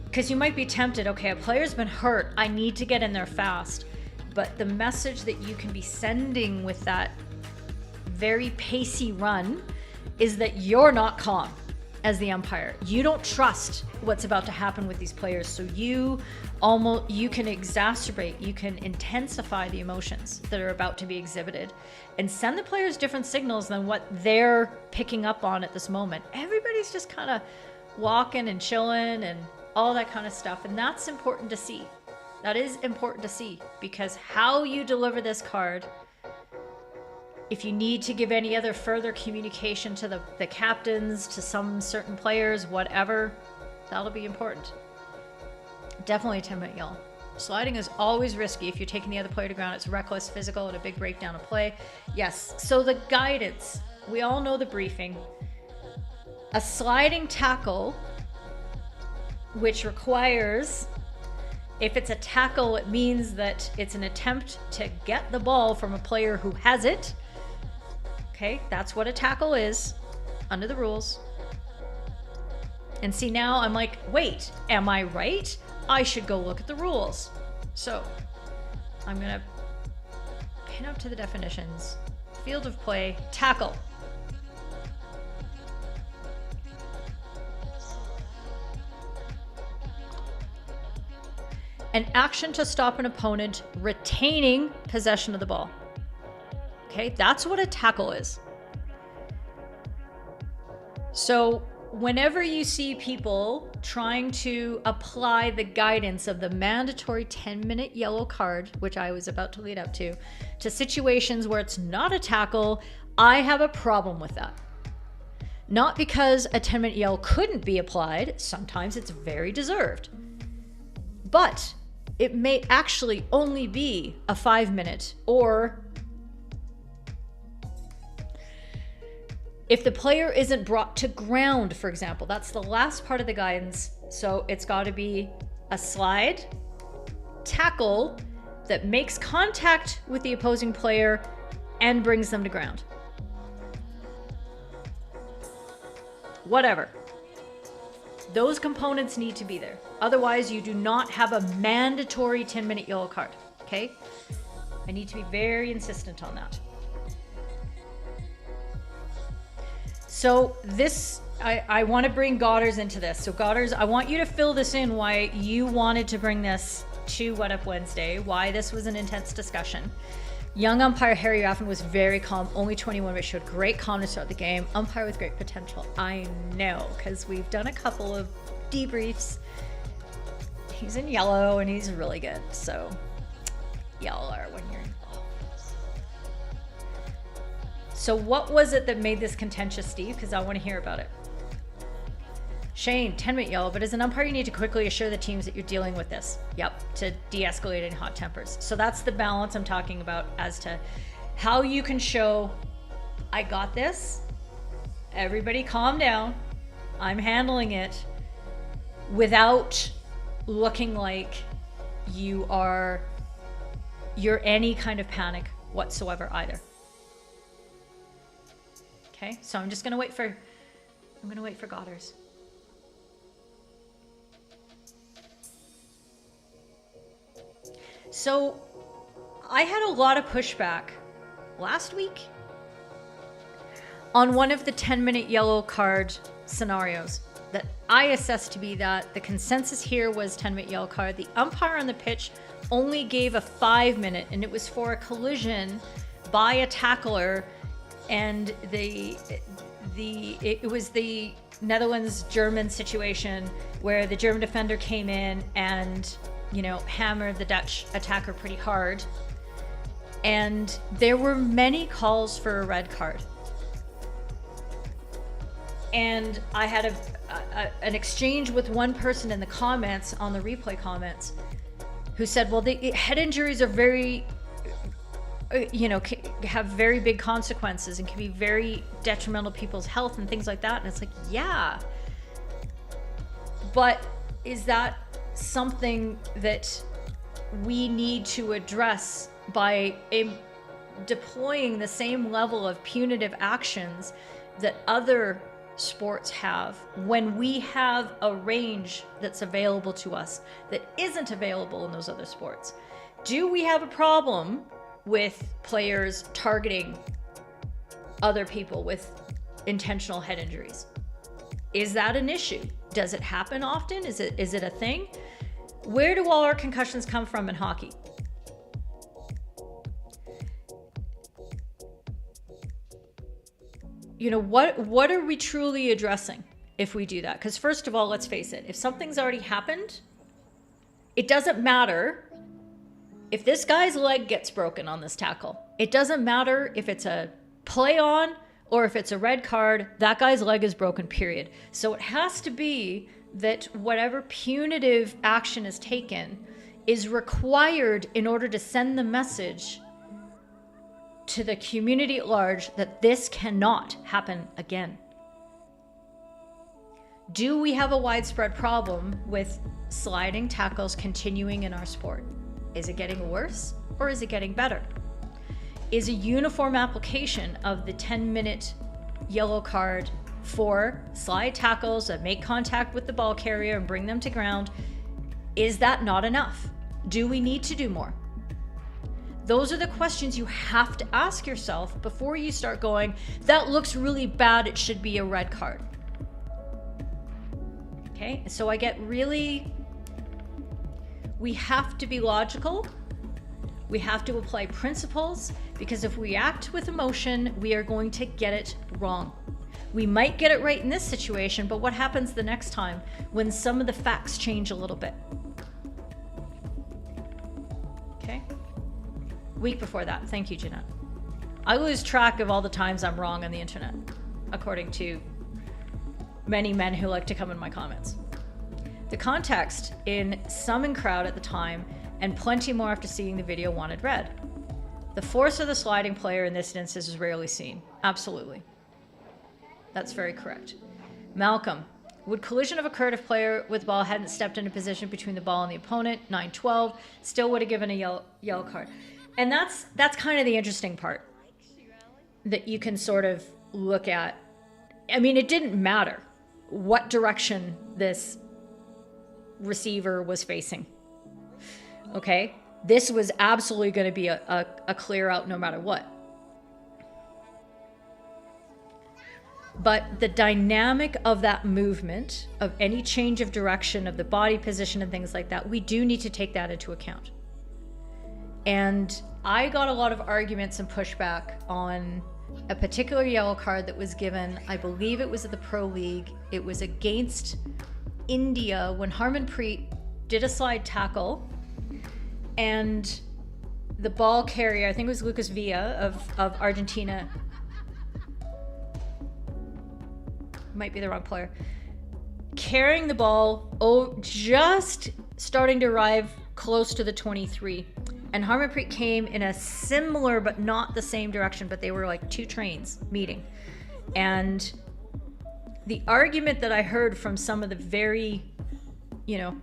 Because you might be tempted, okay, a player's been hurt. I need to get in there fast. But the message that you can be sending with that very pacey run is that you're not calm as the umpire. You don't trust what's about to happen with these players. So you can exacerbate, you can intensify the emotions that are about to be exhibited and send the players different signals than what they're picking up on at this moment. Everybody's just kind of walking and chilling and all that kind of stuff. And that's important to see. That is important to see, because how you deliver this card, if you need to give any other further communication to the captains, to some certain players, whatever, that'll be important. Definitely a 10-minute yellow. Sliding is always risky. If you're taking the other player to ground, it's reckless, physical, and a big breakdown of play. Yes, so the guidance, we all know the briefing. A sliding tackle, which requires, if it's a tackle, it means that it's an attempt to get the ball from a player who has it. Okay, that's what a tackle is under the rules. And see, now I'm like, wait, am I right? I should go look at the rules. So I'm gonna pin up to the definitions. Field of play, tackle. An action to stop an opponent retaining possession of the ball. Okay, that's what a tackle is. So whenever you see people trying to apply the guidance of the mandatory 10-minute yellow card, which I was about to lead up to situations where it's not a tackle, I have a problem with that. Not because a 10-minute yellow couldn't be applied, sometimes it's very deserved. But it may actually only be a 5-minute, or if the player isn't brought to ground, for example, that's the last part of the guidance. So it's got to be a slide, tackle that makes contact with the opposing player and brings them to ground. Whatever. Those components need to be there. Otherwise, you do not have a mandatory 10-minute yellow card, okay? I need to be very insistent on that. So this, I want to bring Goddard's into this. So Goddard's, I want you to fill this in why you wanted to bring this to What Up Wednesday, why this was an intense discussion. Young umpire Harry Raffin was very calm, only 21, but showed great calmness throughout the game. Umpire with great potential. I know, because we've done a couple of debriefs. He's in yellow and he's really good. So yellow when you're involved. So what was it that made this contentious, Steve? Because I want to hear about it. Shane, 10-minute yellow, but as an umpire, you need to quickly assure the teams that you're dealing with this. Yep, to de-escalate any hot tempers. So that's the balance I'm talking about as to how you can show, I got this, everybody calm down, I'm handling it, without looking like you're any kind of panic whatsoever either. Okay, so I'm gonna wait for Godders. So I had a lot of pushback last week on one of the 10-minute yellow card scenarios that I assessed to be that the consensus here was 10-minute yellow card. The umpire on the pitch only gave a 5-minute, and it was for a collision by a tackler, and it was the Netherlands-German situation where the German defender came in and, you know, hammered the Dutch attacker pretty hard. And there were many calls for a red card. And I had an exchange with one person in the comments, on the replay comments, who said, well, the head injuries are very, have very big consequences and can be very detrimental to people's health and things like that. And it's like, yeah, but is that something that we need to address by deploying the same level of punitive actions that other sports have, when we have a range that's available to us that isn't available in those other sports? Do we have a problem with players targeting other people with intentional head injuries? Is that an issue? Does it happen often? Is it a thing? Where do all our concussions come from in hockey? You know, what are we truly addressing if we do that? Because first of all, let's face it, if something's already happened, it doesn't matter if this guy's leg gets broken on this tackle. It doesn't matter if it's a play on or if it's a red card, that guy's leg is broken, period. So it has to be that whatever punitive action is taken is required in order to send the message to the community at large that this cannot happen again. Do we have a widespread problem with sliding tackles continuing in our sport? Is it getting worse or is it getting better? Is a uniform application of the 10-minute yellow card for slide tackles that make contact with the ball carrier and bring them to ground, is that not enough? Do we need to do more? Those are the questions you have to ask yourself before you start going, that looks really bad, it should be a red card. Okay, so I get really, we have to be logical. We have to apply principles, because if we act with emotion, we are going to get it wrong. We might get it right in this situation, but what happens the next time when some of the facts change a little bit? Okay. Week before that. Thank you, Jeanette. I lose track of all the times I'm wrong on the internet, according to many men who like to come in my comments. The context in some in crowd at the time, and plenty more after seeing the video, wanted red. The force of the sliding player in this instance is rarely seen. Absolutely. That's very correct. Malcolm, would collision have occurred if player with ball hadn't stepped into position between the ball and the opponent? 9-12, still would have given a yellow card. And that's kind of the interesting part that you can sort of look at. I mean, it didn't matter what direction this receiver was facing. Okay? This was absolutely going to be a clear out no matter what. But the dynamic of that movement, of any change of direction, of the body position and things like that, we do need to take that into account. And I got a lot of arguments and pushback on a particular yellow card that was given, I believe it was at the Pro League. It was against India when Harmanpreet did a slide tackle, and the ball carrier, I think it was Lucas Villa of Argentina, might be the wrong player, carrying the ball, just starting to arrive close to the 23. And Harmanpreet came in a similar but not the same direction, but they were like two trains meeting. And the argument that I heard from some of the very,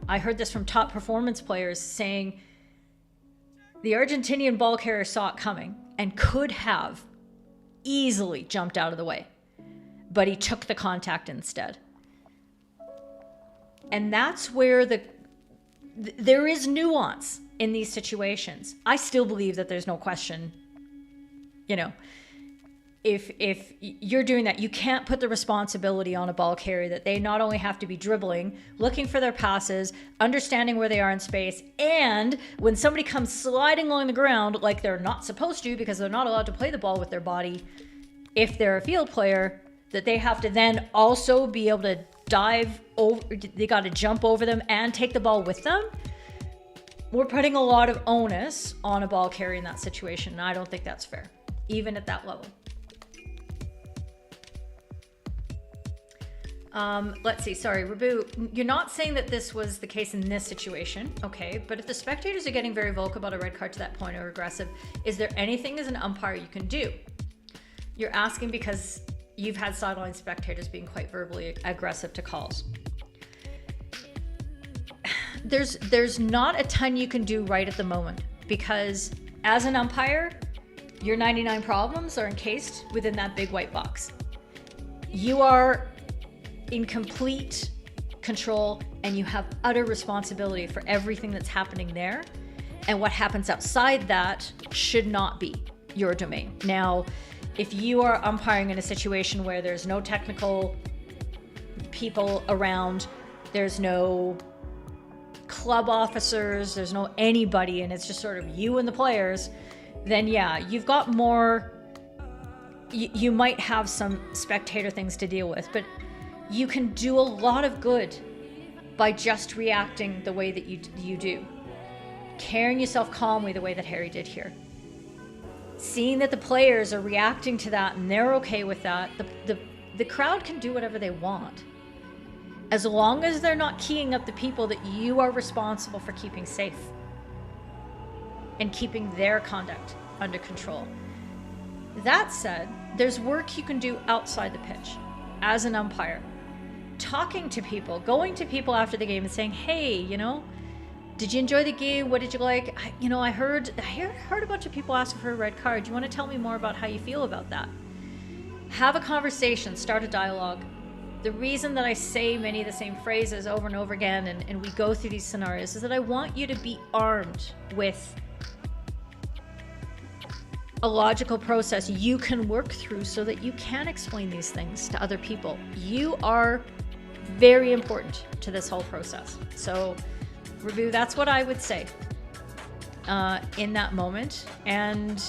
I heard this from top performance players saying the Argentinian ball carrier saw it coming and could have easily jumped out of the way, but he took the contact instead. And that's where there is nuance in these situations. I still believe that there's no question, if you're doing that, you can't put the responsibility on a ball carrier that they not only have to be dribbling, looking for their passes, understanding where they are in space, and when somebody comes sliding along the ground like they're not supposed to because they're not allowed to play the ball with their body, if they're a field player, that they have to then also be able to dive over, they got to jump over them and take the ball with them. We're putting a lot of onus on a ball carrier in that situation, and I don't think that's fair, even at that level. Let's see, sorry, Rabu, you're not saying that this was the case in this situation, okay, but if the spectators are getting very vocal about a red card to that point or aggressive, is there anything as an umpire you can do? You're asking because you've had sideline spectators being quite verbally aggressive to calls. There's not a ton you can do right at the moment, because as an umpire, your 99 problems are encased within that big white box. You are in complete control and you have utter responsibility for everything that's happening there. And what happens outside that should not be your domain. Now, if you are umpiring in a situation where there's no technical people around, there's no club officers, there's no anybody, and it's just sort of you and the players, then yeah, you've got more, you might have some spectator things to deal with, but you can do a lot of good by just reacting the way that you do. Carrying yourself calmly the way that Harry did here. Seeing that the players are reacting to that and they're okay with that, the crowd can do whatever they want. As long as they're not keying up the people that you are responsible for keeping safe and keeping their conduct under control. That said, there's work you can do outside the pitch as an umpire. Talking to people, going to people after the game and saying, hey, did you enjoy the game? What did you like? I heard a bunch of people asking for a red card. Do you want to tell me more about how you feel about that? Have a conversation, start a dialogue. The reason that I say many of the same phrases over and over again and we go through these scenarios is that I want you to be armed with a logical process you can work through so that you can explain these things to other people. You are very important to this whole process. So, Rabu, that's what I would say in that moment. And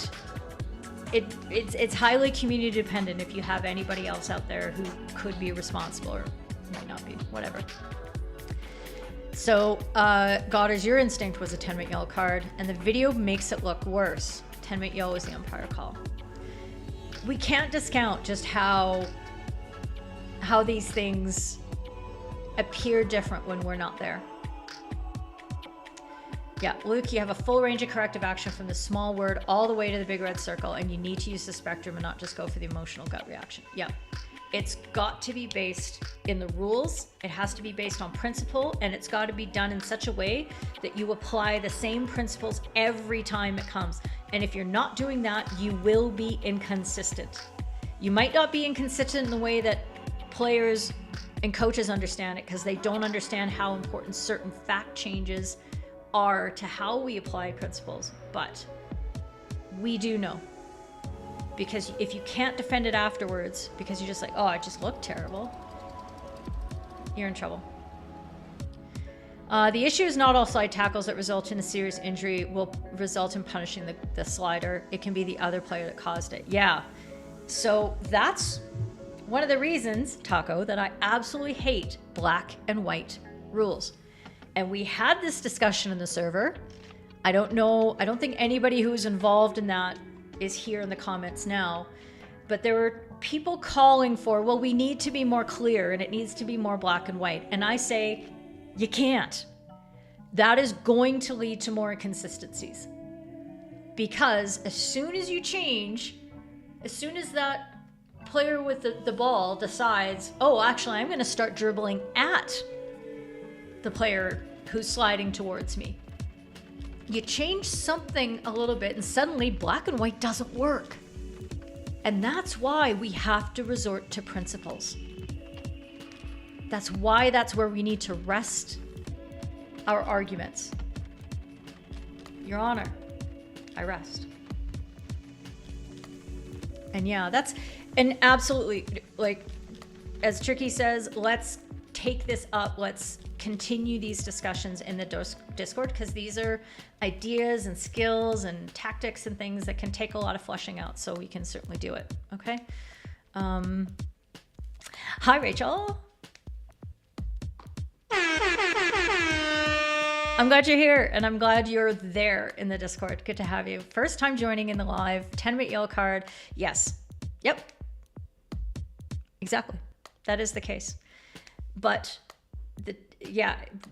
it's highly community dependent if you have anybody else out there who could be responsible or might not be, whatever. So, Goddard, your instinct was a 10-minute yellow card, and the video makes it look worse. 10-minute yellow is the umpire call. We can't discount just how these things appear different when we're not there. Yeah, Luke, you have a full range of corrective action from the small word all the way to the big red circle, and you need to use the spectrum and not just go for the emotional gut reaction. Yeah, it's got to be based in the rules. It has to be based on principle, and it's got to be done in such a way that you apply the same principles every time it comes. And if you're not doing that, you will be inconsistent. You might not be inconsistent in the way that players and coaches understand it, because they don't understand how important certain fact changes are to how we apply principles, but we do know. Because if you can't defend it afterwards because you're just like, oh, I just looked terrible, you're in trouble. The issue is not all slide tackles that result in a serious injury will result in punishing the slider. It can be the other player that caused it. Yeah, so that's one of the reasons, Taco, that I absolutely hate black and white rules. And we had this discussion in the server. I don't think anybody who's involved in that is here in the comments now. But there were people calling for, well, we need to be more clear and it needs to be more black and white. And I say, you can't. That is going to lead to more inconsistencies. Because as soon as you change, as soon as that player with the ball decides, oh, actually, I'm going to start dribbling at the player who's sliding towards me. You change something a little bit and suddenly black and white doesn't work. And that's why we have to resort to principles. That's where we need to rest our arguments. Your Honor, I rest. And yeah, and absolutely, like, as Tricky says, let's take this up. Let's continue these discussions in the Discord, because these are ideas and skills and tactics and things that can take a lot of fleshing out. So we can certainly do it. Okay. Hi, Rachel. I'm glad you're here, and I'm glad you're there in the Discord. Good to have you. First time joining in the live, 10-minute yellow card. Yes. Yep. Exactly. That is the case. But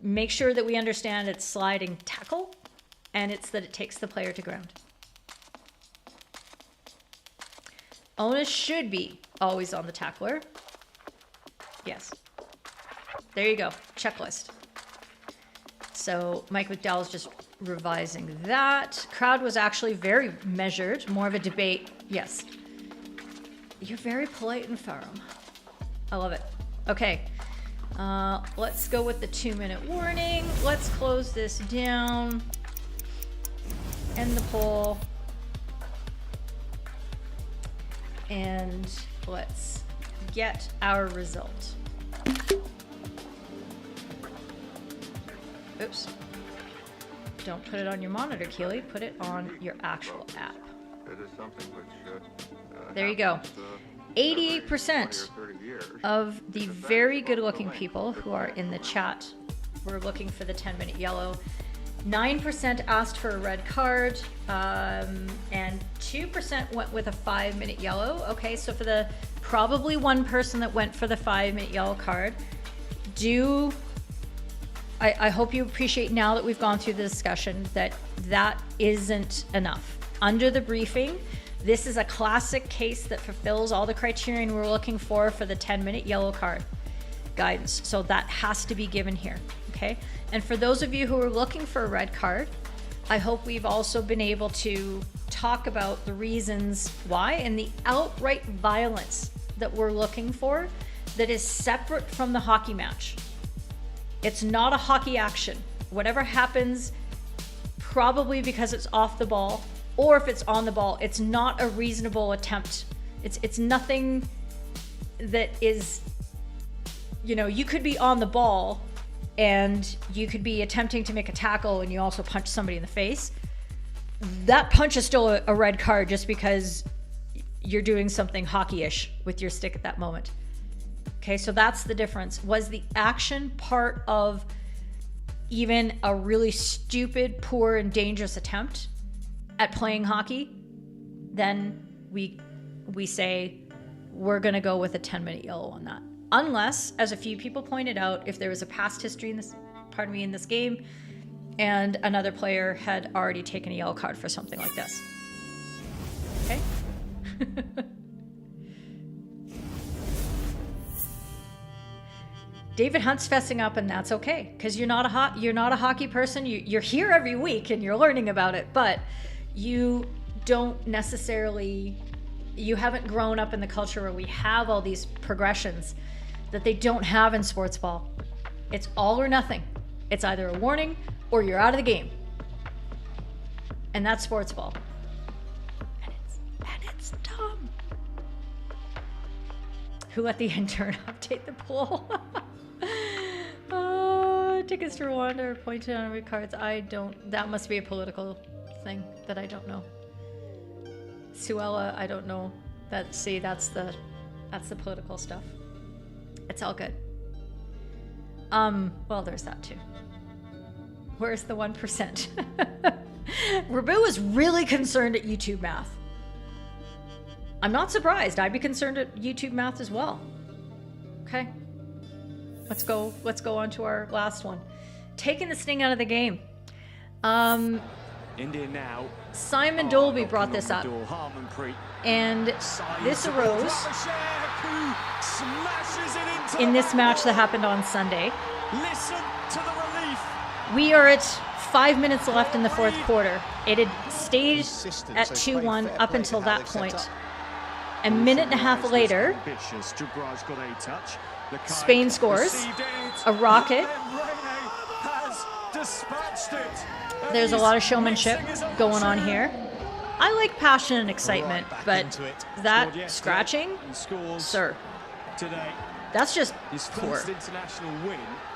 make sure that we understand it's sliding tackle, and it's that it takes the player to ground. Onus should be always on the tackler. Yes. There you go. Checklist. So Mike McDowell's just revising that. Crowd was actually very measured, more of a debate. Yes. You're very polite and firm. I love it. Okay. Let's go with the 2-minute warning. Let's close this down. End the poll. And let's get our result. Oops. Don't put it on your monitor, Keely. Put it on your actual app. It is something which there you go. 88% of the very good-looking people who are in the chat were looking for the 10-minute yellow. 9% asked for a red card, and 2% went with a 5-minute yellow. Okay, so for the probably one person that went for the 5-minute yellow card, I hope you appreciate, now that we've gone through the discussion, that isn't enough. Under the briefing, this is a classic case that fulfills all the criterion we're looking for the 10-minute yellow card guidance. So that has to be given here, okay? And for those of you who are looking for a red card, I hope we've also been able to talk about the reasons why and the outright violence that we're looking for that is separate from the hockey match. It's not a hockey action. Whatever happens, probably because it's off the ball, or if it's on the ball, it's not a reasonable attempt. It's nothing that is, you could be on the ball and you could be attempting to make a tackle and you also punch somebody in the face. That punch is still a red card just because you're doing something hockey-ish with your stick at that moment. Okay, so that's the difference. Was the action part of even a really stupid, poor, and dangerous attempt at playing hockey? Then we say we're going to go with a 10-minute yellow on that. Unless, as a few people pointed out, if there was a past history in this game, and another player had already taken a yellow card for something like this. Okay? David Hunt's fessing up, and that's okay, because you're not a hockey person. You're here every week and you're learning about it, but you don't necessarily, you haven't grown up in the culture where we have all these progressions that they don't have in sports ball. It's all or nothing. It's either a warning or you're out of the game, and that's sports ball. And it's dumb. Who let the intern update the poll? Tickets to Rwanda are pointed on red cards. That must be a political thing that I don't know. Suella, I don't know. That's the political stuff. It's all good. Well, there's that too. Where's the 1%? Rabu is really concerned at YouTube math. I'm not surprised. I'd be concerned at YouTube math as well. Okay. Let's go on to our last one. Taking the sting out of the game. India now. Simon Dolby brought this up. And this arose in this match that happened on Sunday. Listen to the relief. We are at 5 minutes left in the fourth quarter. It had stayed at 2-1 up until that point. A minute and a half later, Spain scores a rocket. There's a lot of showmanship going on here. I like passion and excitement, but that scratching, sir, that's just poor.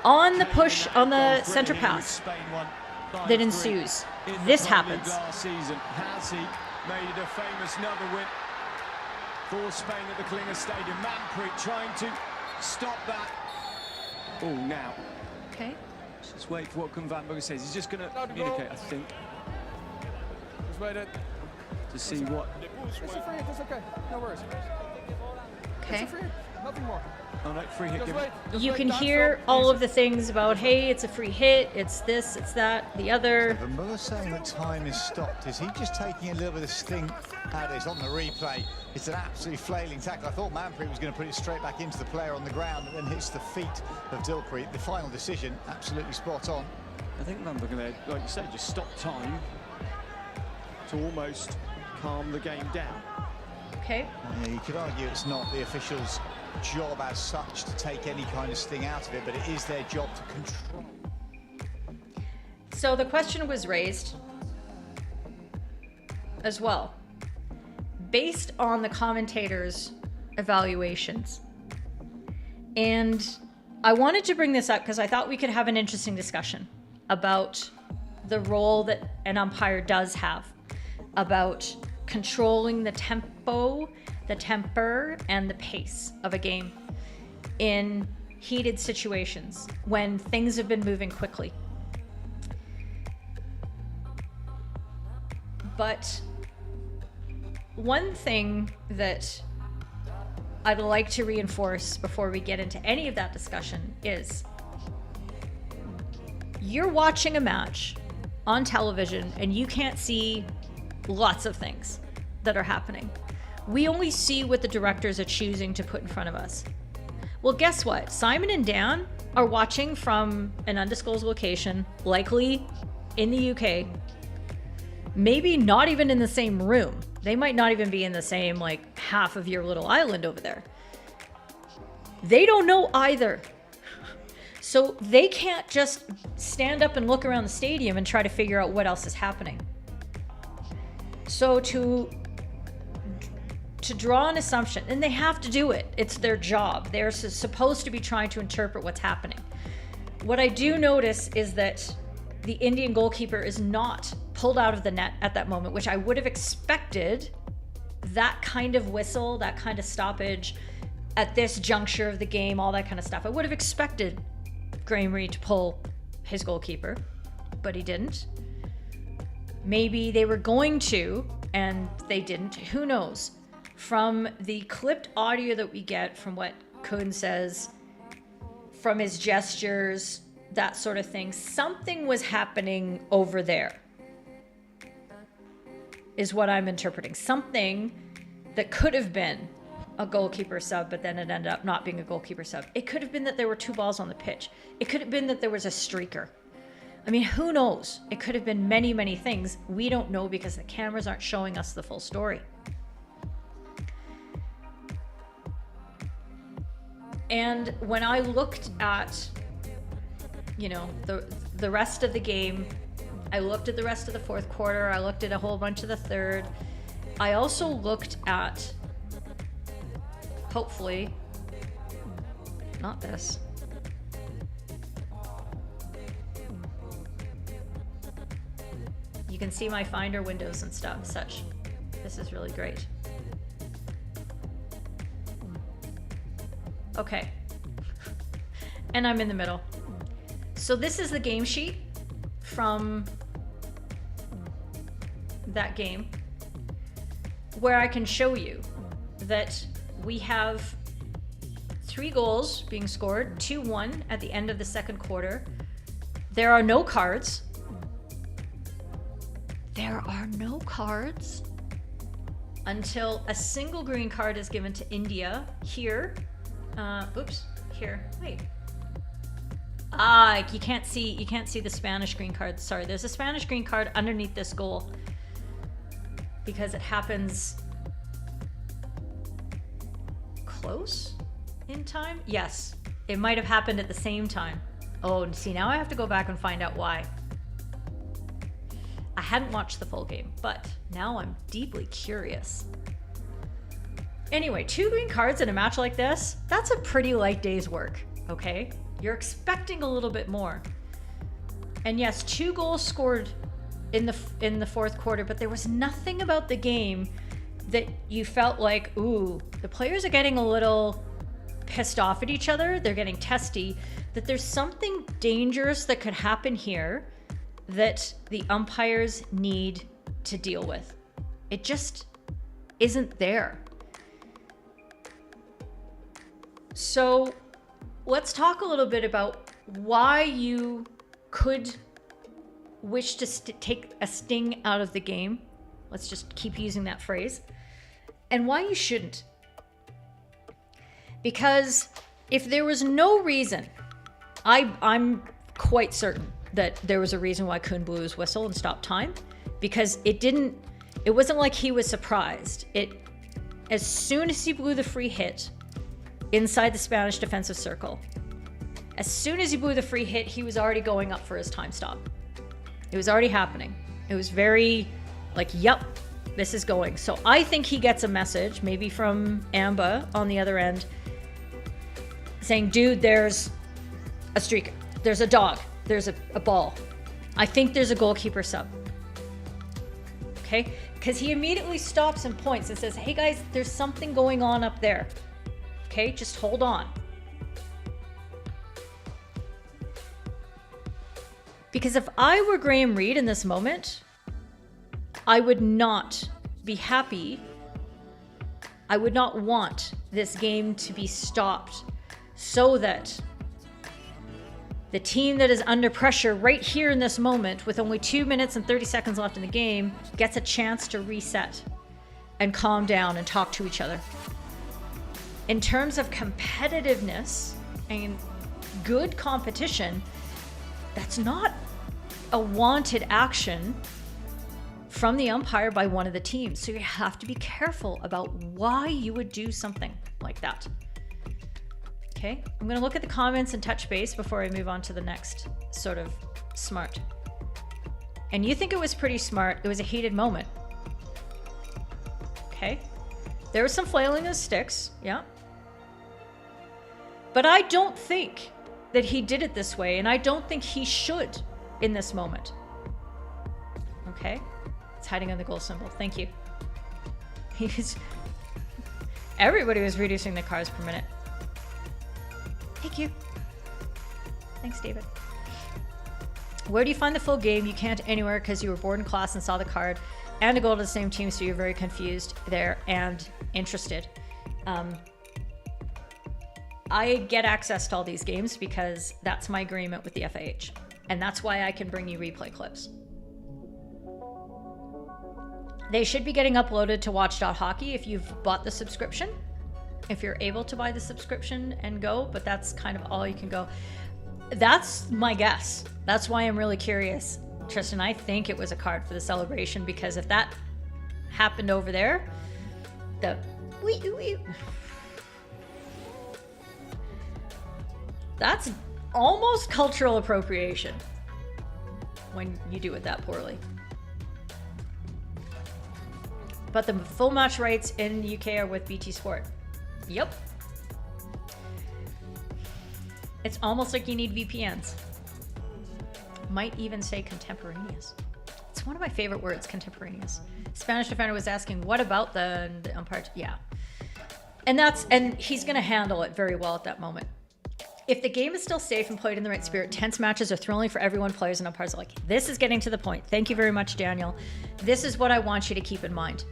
On the push, on the center pass that ensues, this happens. Made a famous another win for Spain at the Klinger Stadium. Manpreet trying to stop that. Oh, now. Okay. Just wait for what Van Bergen says. He's just going to communicate, I think. Just wait to see what. It's a free hit, it's okay. No worries. Okay. It's a free hit, nothing more. Oh, no, free hit. You can hear all of the things about, hey, it's a free hit, it's this, it's that, the other. Van Muller saying that time is stopped. Is he just taking a little bit of sting out of this on the replay? It's an absolutely flailing tackle. I thought Manpreet was going to put it straight back into the player on the ground and then hits the feet of Dilpreet. The final decision, absolutely spot on. I think Van Bergen there, like you say, just stop time to almost calm the game down. Okay. Yeah, you could argue it's not the officials' job as such to take any kind of sting out of it, but it is their job to control. So the question was raised as well, based on the commentators' evaluations. And I wanted to bring this up because I thought we could have an interesting discussion about the role that an umpire does have, about controlling the tempo, the temper, and the pace of a game in heated situations when things have been moving quickly. But one thing that I'd like to reinforce before we get into any of that discussion is you're watching a match on television and you can't see lots of things that are happening. We only see what the directors are choosing to put in front of us. Well, guess what? Simon and Dan are watching from an undisclosed location, likely in the UK, maybe not even in the same room. They might not even be in the same, like, half of your little island over there. They don't know either. So they can't just stand up and look around the stadium and try to figure out what else is happening. So to draw an assumption, and they have to do it, it's their job. They're supposed to be trying to interpret what's happening. What I do notice is that the Indian goalkeeper is not pulled out of the net at that moment, which I would have expected that kind of whistle, that kind of stoppage at this juncture of the game, all that kind of stuff. I would have expected Graham Reed to pull his goalkeeper, but he didn't. Maybe they were going to, and they didn't. Who knows? From the clipped audio that we get from what Kuhn says, from his gestures, that sort of thing, something was happening over there, is what I'm interpreting. Something that could have been a goalkeeper sub, but then it ended up not being a goalkeeper sub. It could have been that there were two balls on the pitch. It could have been that there was a streaker. I mean, who knows? It could have been many, many things. We don't know because the cameras aren't showing us the full story. And when I looked at, you know, the rest of the game, I looked at the rest of the fourth quarter, I looked at a whole bunch of the third. I also looked at, hopefully, not this. You can see my Finder windows and stuff, such. This is really great. Okay. And I'm in the middle. So this is the game sheet from that game where I can show you that we have 3 goals being scored, 2-1 at the end of the second quarter. There are no cards. There are no cards until a single green card is given to India here. Here. Wait. You can't see the Spanish green card. Sorry, there's a Spanish green card underneath this goal because it happens close in time. Yes, it might have happened at the same time. Oh, see, now I have to go back and find out why. I hadn't watched the full game, but now I'm deeply curious. Anyway, 2 green cards in a match like this, that's a pretty light day's work, okay? You're expecting a little bit more. And yes, 2 goals scored in the fourth quarter, but there was nothing about the game that you felt like, ooh, the players are getting a little pissed off at each other. They're getting testy, that there's something dangerous that could happen here that the umpires need to deal with. It just isn't there. So let's talk a little bit about why you could wish to take a sting out of the game. Let's just keep using that phrase. And why you shouldn't. Because if there was no reason, I'm quite certain that there was a reason why Kuhn blew his whistle and stopped time, because it wasn't like he was surprised. As soon as he blew the free hit inside the Spanish defensive circle, as soon as he blew the free hit, he was already going up for his time stop. It was already happening. It was very like, yep, this is going. So I think he gets a message, maybe from Amba on the other end, saying, dude, there's a streak, there's a dog, there's a ball. I think there's a goalkeeper sub. Okay? Because he immediately stops and points and says, hey guys, there's something going on up there. Okay, just hold on. Because if I were Graham Reed in this moment, I would not be happy. I would not want this game to be stopped so that the team that is under pressure right here in this moment with only 2 minutes and 30 seconds left in the game gets a chance to reset and calm down and talk to each other. In terms of competitiveness and good competition, that's not a wanted action from the umpire by one of the teams. So you have to be careful about why you would do something like that. Okay, I'm going to look at the comments and touch base before I move on to the next sort of smart. And you think it was pretty smart. It was a heated moment. Okay, there was some flailing of sticks, yeah. But I don't think that he did it this way, and I don't think he should in this moment. Okay, it's hiding on the goal symbol. Thank you. Everybody was reducing the cars per minute. Thank you. Thanks, David. Where do you find the full game? You can't anywhere because you were bored in class and saw the card and a goal to the same team, so you're very confused there and interested. I get access to all these games because that's my agreement with the FAH, and that's why I can bring you replay clips. They should be getting uploaded to watch.hockey if you've bought the subscription, if you're able to buy the subscription and go, but that's kind of all you can go. That's my guess. That's why I'm really curious. Tristan, I think it was a card for the celebration, because if that happened over there, that's almost cultural appropriation when you do it that poorly. But the full match rights in the UK are with BT Sport. Yep. It's almost like you need VPNs. Might even say contemporaneous. It's one of my favorite words, contemporaneous. Spanish defender was asking, what about the umpire? Yeah. And he's going to handle it very well at that moment. If the game is still safe and played in the right spirit, tense matches are thrilling for everyone. Players and umpires are like, this is getting to the point. Thank you very much, Daniel. This is what I want you to keep in mind.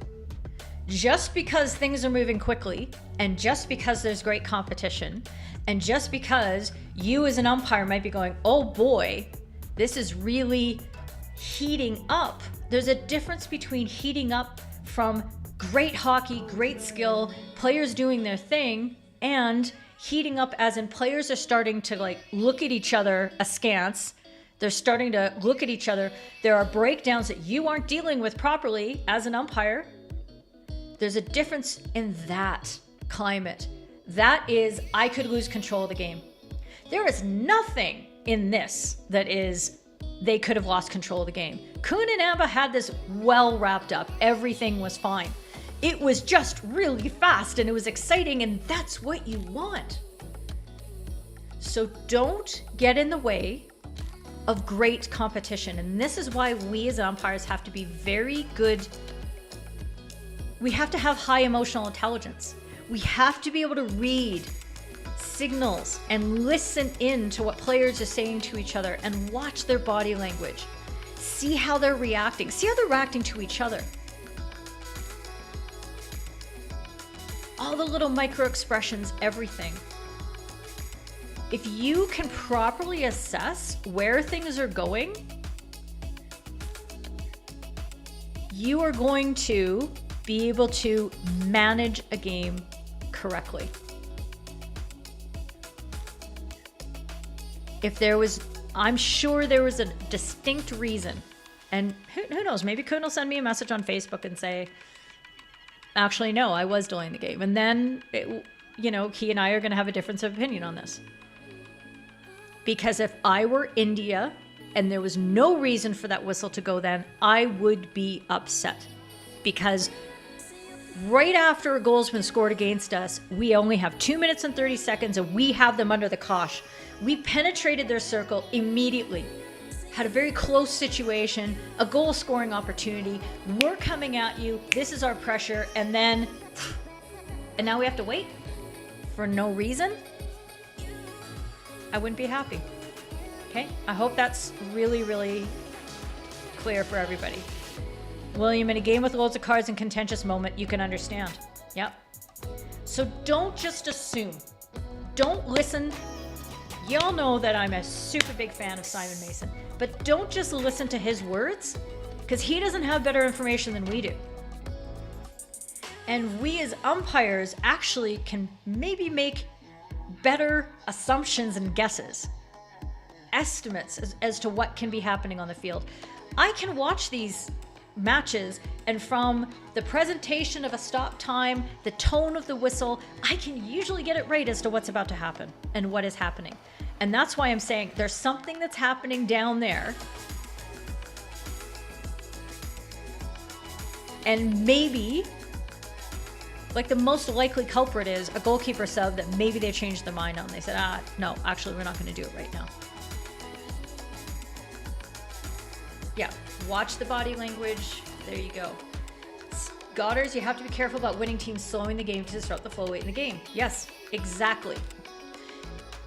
just because things are moving quickly, and just because there's great competition, and just because you as an umpire might be going, oh boy, this is really heating up. There's a difference between heating up from great hockey, great skill, players doing their thing, and heating up as in players are starting to like look at each other askance. They're starting to look at each other. There are breakdowns that you aren't dealing with properly as an umpire. There's a difference in that climate. That is, I could lose control of the game. There is nothing in this that is, they could have lost control of the game. Kuhn and Amba had this well wrapped up. Everything was fine. It was just really fast and it was exciting, and that's what you want. So don't get in the way of great competition. And this is why we as umpires have to be very good. We have to have high emotional intelligence. We have to be able to read signals and listen in to what players are saying to each other and watch their body language. See how they're reacting. See how they're reacting to each other. All the little micro expressions, everything. If you can properly assess where things are going, you are going to be able to manage a game correctly. If there was, I'm sure there was a distinct reason, and who knows, maybe Kuhn will send me a message on Facebook and say, actually, no, I was delaying the game. And then, he and I are going to have a difference of opinion on this. Because if I were India and there was no reason for that whistle to go then, I would be upset. Because right after a goal's been scored against us, we only have 2 minutes and 30 seconds and we have them under the cosh. We penetrated their circle immediately. Had a very close situation, a goal scoring opportunity. We're coming at you. This is our pressure. And now we have to wait for no reason. I wouldn't be happy. Okay? I hope that's really, really clear for everybody. William, in a game with loads of cards and contentious moment, you can understand. Yep. So don't just assume. Don't listen. Y'all know that I'm a super big fan of Simon Mason, but don't just listen to his words, because he doesn't have better information than we do. And we as umpires actually can maybe make better assumptions and guesses, estimates as to what can be happening on the field. I can watch these matches, and from the presentation of a stop time, the tone of the whistle, I can usually get it right as to what's about to happen and what is happening. And that's why I'm saying there's something that's happening down there. And maybe, like, the most likely culprit is a goalkeeper sub that maybe they changed their mind on. They said, no, actually, we're not going to do it right now. Yeah, watch the body language. There you go. Godders, you have to be careful about winning teams slowing the game to disrupt the flow late in the game. Yes, exactly.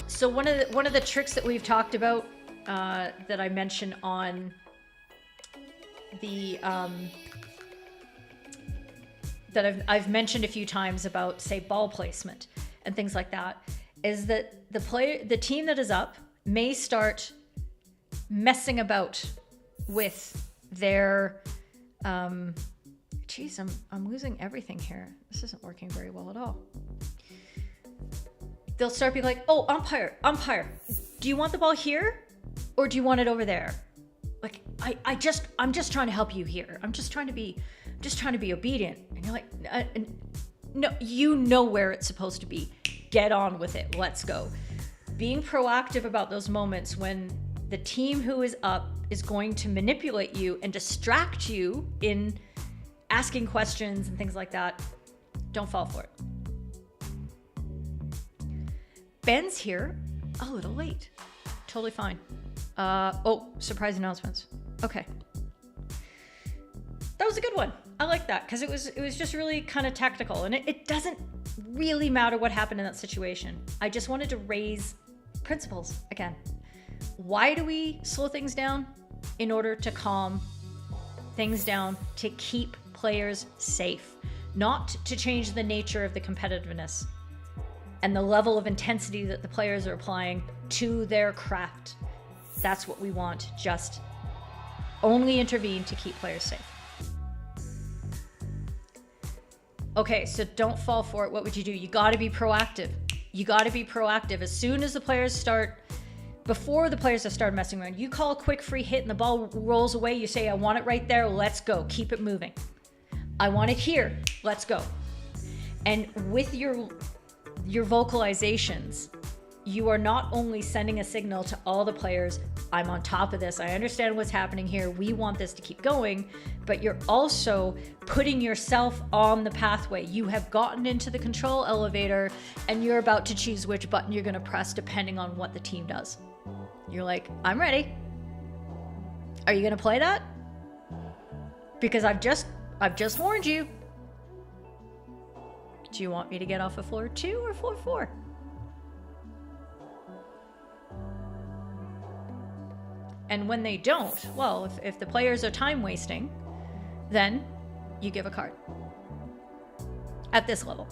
So one of the tricks that we've talked about that I mentioned on the that I've mentioned a few times about, say, ball placement and things like that, is that the team that is up may start messing about with their geez, I'm losing everything here. This isn't working very well at all. They'll start being like, oh, umpire, do you want the ball here or do you want it over there? Like, I'm just trying to help you here. I'm just trying to be obedient. And you're like, no, you know where it's supposed to be. Get on with it. Let's go. Being proactive about those moments when the team who is up is going to manipulate you and distract you in asking questions and things like that. Don't fall for it. Ben's here a little late. Totally fine. Surprise announcements. Okay. That was a good one. I like that because it was just really kind of tactical, and it doesn't really matter what happened in that situation. I just wanted to raise principles again. Why do we slow things down? In order to calm things down, to keep players safe. not to change the nature of the competitiveness and the level of intensity that the players are applying to their craft. That's what we want. Just only intervene to keep players safe. Okay, so don't fall for it. What would you do? You got to be proactive. You got to be proactive. As soon as the players start, before the players have started messing around, you call a quick free hit and the ball rolls away. You say, I want it right there. Let's go. Keep it moving. I want it here. Let's go. And with your vocalizations, you are not only sending a signal to all the players, I'm on top of this, I understand what's happening here, we want this to keep going, but you're also putting yourself on the pathway. You have gotten into the control elevator and you're about to choose which button you're going to press depending on what the team does. You're like, I'm ready. Are you going to play that? Because I've just warned you. Do you want me to get off of floor 2 or floor 4? And when they don't, well, if the players are time wasting, then you give a card. At this level.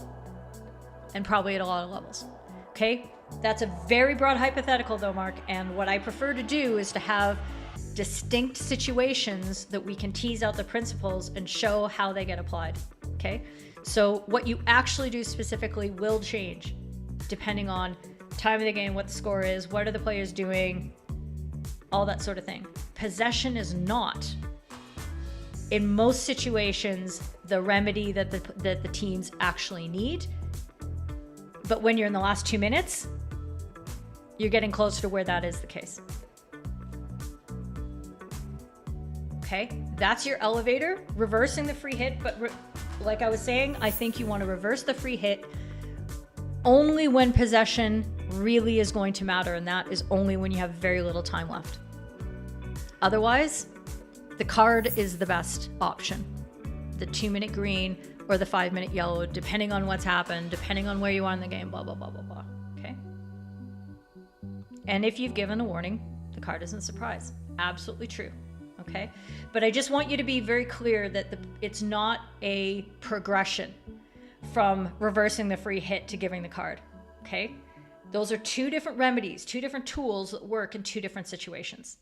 And probably at a lot of levels. Okay? That's a very broad hypothetical though, Mark. And what I prefer to do is to have distinct situations that we can tease out the principles and show how they get applied. Okay? So what you actually do specifically will change depending on time of the game, what the score is, what are the players doing, all that sort of thing. Possession is not, in most situations, the remedy that the teams actually need. But when you're in the last 2 minutes, you're getting closer to where that is the case. Okay, that's your elevator, reversing the free hit. But like I was saying, I think you want to reverse the free hit only when possession really is going to matter, and that is only when you have very little time left. Otherwise, the card is the best option. The 2-minute green or the 5-minute yellow, depending on what's happened, depending on where you are in the game, blah, blah, blah, blah, blah. Okay? And if you've given a warning, the card isn't a surprise. Absolutely true. Okay? But I just want you to be very clear that it's not a progression from reversing the free hit to giving the card. Okay? Those are two different remedies, two different tools that work in two different situations.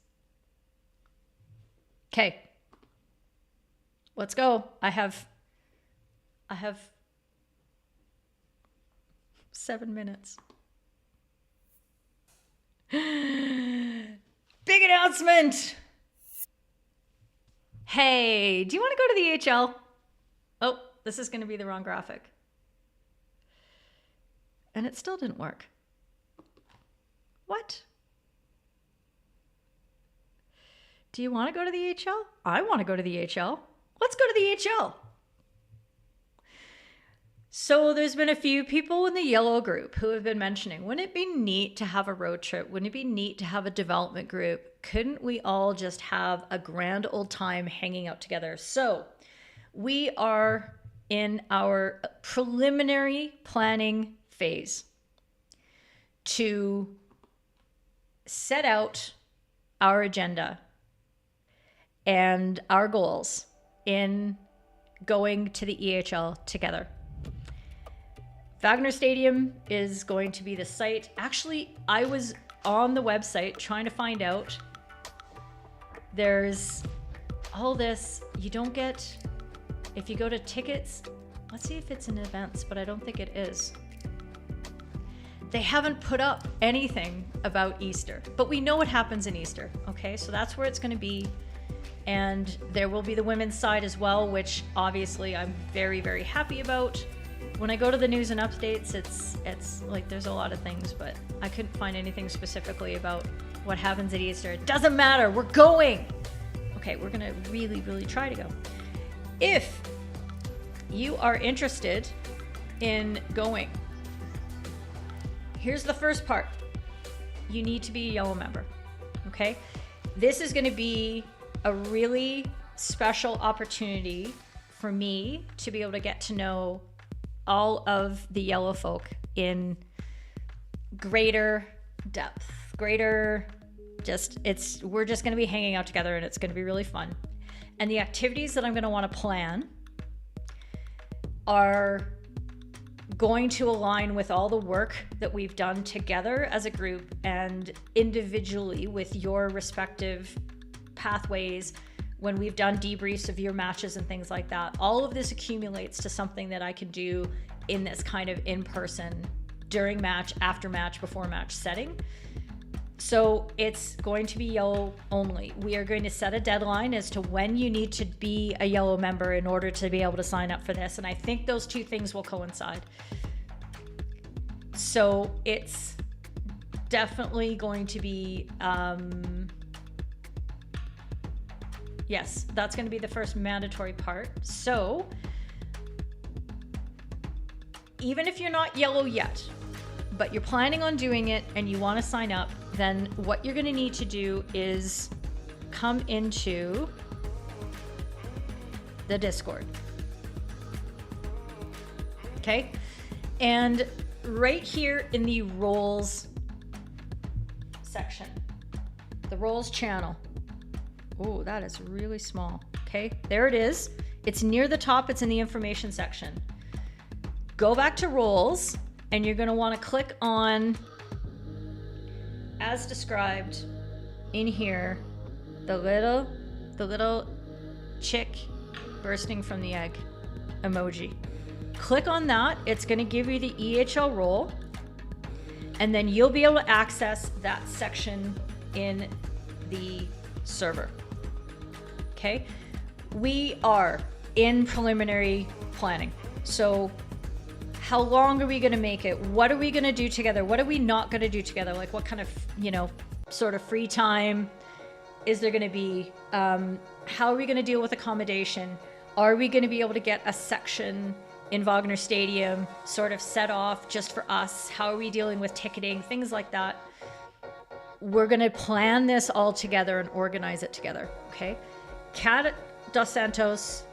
Okay. Let's go. I have 7 minutes. Big announcement. Hey, do you want to go to the HL? Oh, this is going to be the wrong graphic. And it still didn't work. What? Do you want to go to the HL? I want to go to the HL. Let's go to the HL. So there's been a few people in the yellow group who have been mentioning, wouldn't it be neat to have a road trip? Wouldn't it be neat to have a development group? Couldn't we all just have a grand old time hanging out together? So we are in our preliminary planning phase to set out our agenda and our goals in going to the EHL together. Wagner Stadium is going to be the site. Actually, I was on the website trying to find out. There's all this. You don't get, if you go to tickets, let's see if it's in events, but I don't think it is. They haven't put up anything about Easter, but we know what happens in Easter, okay? So that's where it's going to be. And there will be the women's side as well, which obviously I'm very, very happy about. When I go to the news and updates, it's like there's a lot of things, but I couldn't find anything specifically about what happens at Easter. It doesn't matter. We're going. Okay, we're going to really, really try to go. If you are interested in going, here's the first part. You need to be a yellow member, okay? This is going to be a really special opportunity for me to be able to get to know all of the yellow folk in greater depth, we're just going to be hanging out together, and it's going to be really fun. And the activities that I'm going to want to plan are going to align with all the work that we've done together as a group and individually with your respective pathways when we've done debriefs of your matches and things like that. All of this accumulates to something that I can do in this kind of in-person during match, after match, before match setting. So it's going to be yellow only. We are going to set a deadline as to when you need to be a yellow member in order to be able to sign up for this. And I think those two things will coincide. So it's definitely going to be, yes, that's going to be the first mandatory part. So even if you're not yellow yet, but you're planning on doing it and you want to sign up, then what you're going to need to do is come into the Discord. Okay? And right here in the roles section, the roles channel. Oh, that is really small. Okay, there it is. It's near the top. It's in the information section. Go back to roles, and you're going to want to click on, as described in here, the little chick bursting from the egg emoji. Click on that. It's going to give you the EHL role, and then you'll be able to access that section in the server. Okay, we are in preliminary planning. So how long are we going to make it? What are we going to do together? What are we not going to do together? Like what kind of, sort of free time is there going to be? How are we going to deal with accommodation? Are we going to be able to get a section in Wagner Stadium sort of set off just for us? How are we dealing with ticketing? Things like that. We're going to plan this all together and organize it together. Okay. Kat Dos Santos,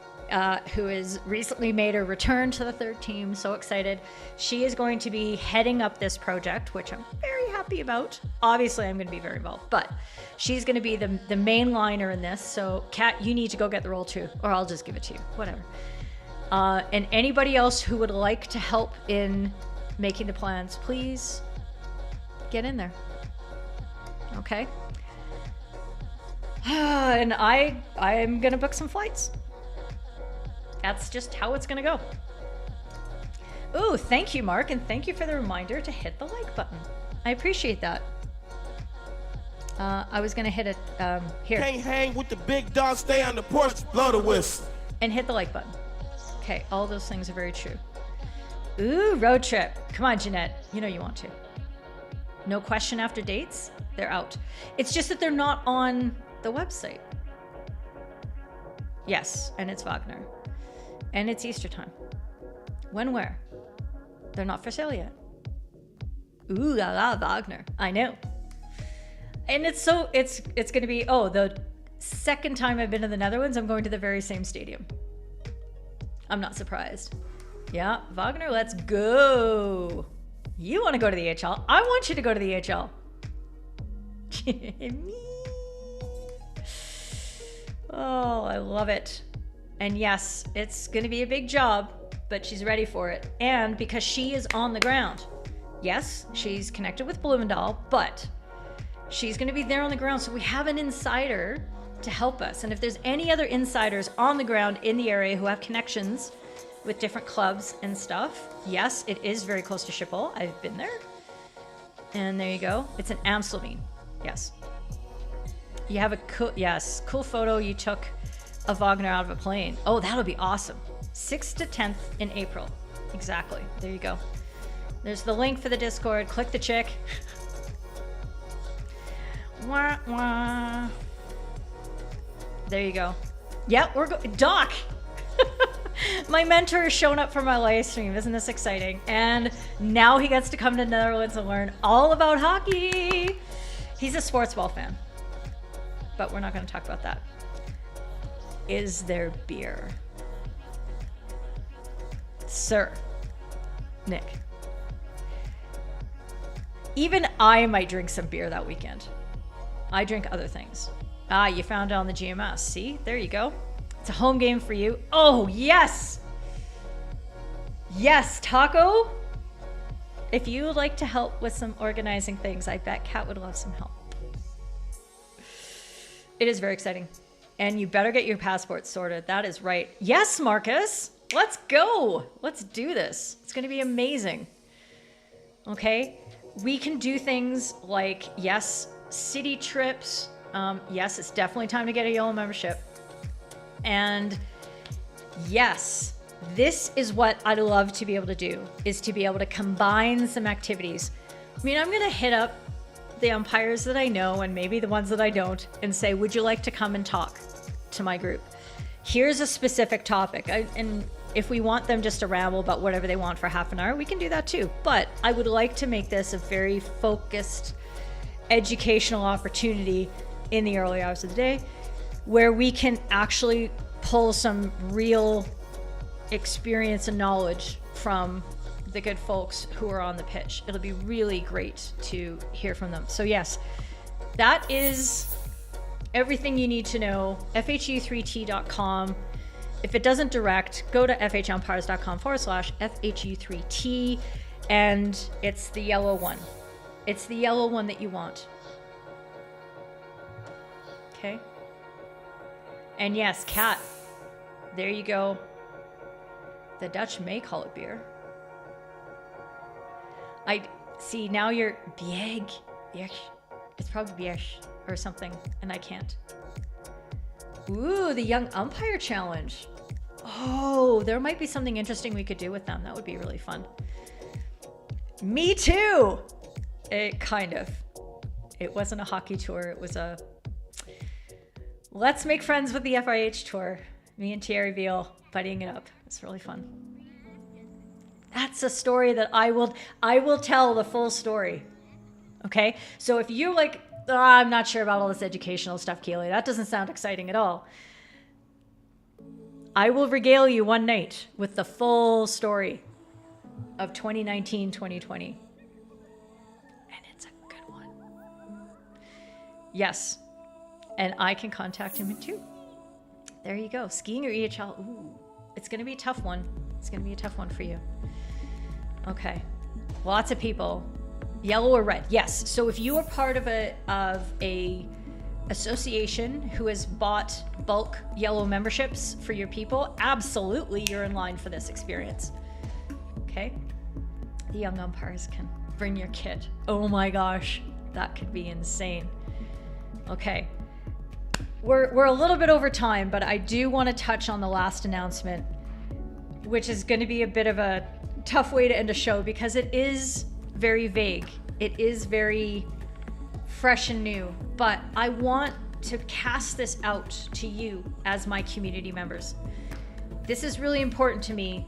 who has recently made her return to the third team. So excited. She is going to be heading up this project, which I'm very happy about. Obviously, I'm going to be very involved, but she's going to be the main liner in this. So Kat, you need to go get the role too, or I'll just give it to you, whatever. And anybody else who would like to help in making the plans, please get in there. Okay. And I'm going to book some flights. That's just how it's going to go. Ooh, thank you, Mark. And thank you for the reminder to hit the like button. I appreciate that. I was going to hit it here. Can't hang with the big dog, stay on the porch, blow the whistle. And hit the like button. Okay, all those things are very true. Ooh, road trip. Come on, Jeanette. You know you want to. No question after dates. They're out. It's just that they're not on the website. Yes, and it's Wagner. And it's Easter time. When, where? They're not for sale yet. Ooh la la, Wagner. I know. And it's going to be, the second time I've been to the Netherlands, I'm going to the very same stadium. I'm not surprised. Yeah, Wagner, let's go. You want to go to the HL? I want you to go to the HL. Oh, I love it. And yes, it's going to be a big job, but she's ready for it. And because she is on the ground. Yes, she's connected with Bloemendaal, but she's going to be there on the ground. So we have an insider to help us. And if there's any other insiders on the ground in the area who have connections with different clubs and stuff, yes, it is very close to Schiphol. I've been there. And there you go. It's in Amstelveen. Yes. You have a cool photo you took of Wagner out of a plane. Oh, that'll be awesome. 6th to 10th in April. Exactly. There you go. There's the link for the Discord. Click the chick. Wah, wah. There you go. Yep, we're going. Doc! My mentor has shown up for my live stream. Isn't this exciting? And now he gets to come to Netherlands and learn all about hockey. He's a sports ball fan. But we're not going to talk about that. Is there beer? Sir. Nick. Even I might drink some beer that weekend. I drink other things. Ah, you found it on the GMS. See? There you go. It's a home game for you. Oh, yes! Yes, Taco. If you would like to help with some organizing things, I bet Kat would love some help. It is very exciting. And you better get your passport sorted. That is right. Yes, Marcus. Let's go. Let's do this. It's going to be amazing. Okay. We can do things like, yes, city trips. Yes, it's definitely time to get a yellow membership. And yes, this is what I'd love to be able to do, is to be able to combine some activities. I mean, I'm going to hit up the umpires that I know and maybe the ones that I don't and say, would you like to come and talk to my group? Here's a specific topic. And if we want them just to ramble about whatever they want for half an hour, we can do that too. But I would like to make this a very focused educational opportunity in the early hours of the day where we can actually pull some real experience and knowledge from the good folks who are on the pitch. It'll be really great to hear from them. So yes, that is everything you need to know. FHU3T.com. If it doesn't direct, go to FHumpires.com/FHU3T, and it's the yellow one. It's the yellow one that you want. Okay? And yes, Kat, there you go. The Dutch may call it beer. I see, now you're bieg. It's probably bieg or something, and I can't. Ooh, the Young Umpire Challenge. Oh, there might be something interesting we could do with them. That would be really fun. Me too. It kind of. It wasn't a hockey tour. It was a let's make friends with the FIH tour. Me and Thierry Veal buddying it up. It's really fun. That's a story that I will tell the full story. Okay? So if you're like, oh, I'm not sure about all this educational stuff, Keely, that doesn't sound exciting at all, I will regale you one night with the full story of 2019, 2020. And it's a good one. Yes. And I can contact him too. There you go. Skiing or EHL. Ooh, it's going to be a tough one. It's going to be a tough one for you. Okay. Lots of people. Yellow or red. Yes. So if you are part of a association who has bought bulk yellow memberships for your people, absolutely you're in line for this experience. Okay. The Young Umpires can bring your kit. Oh my gosh. That could be insane. Okay. We're a little bit over time, but I do want to touch on the last announcement, which is going to be a bit of a tough way to end a show because it is very vague. It is very fresh and new, but I want to cast this out to you as my community members. This is really important to me.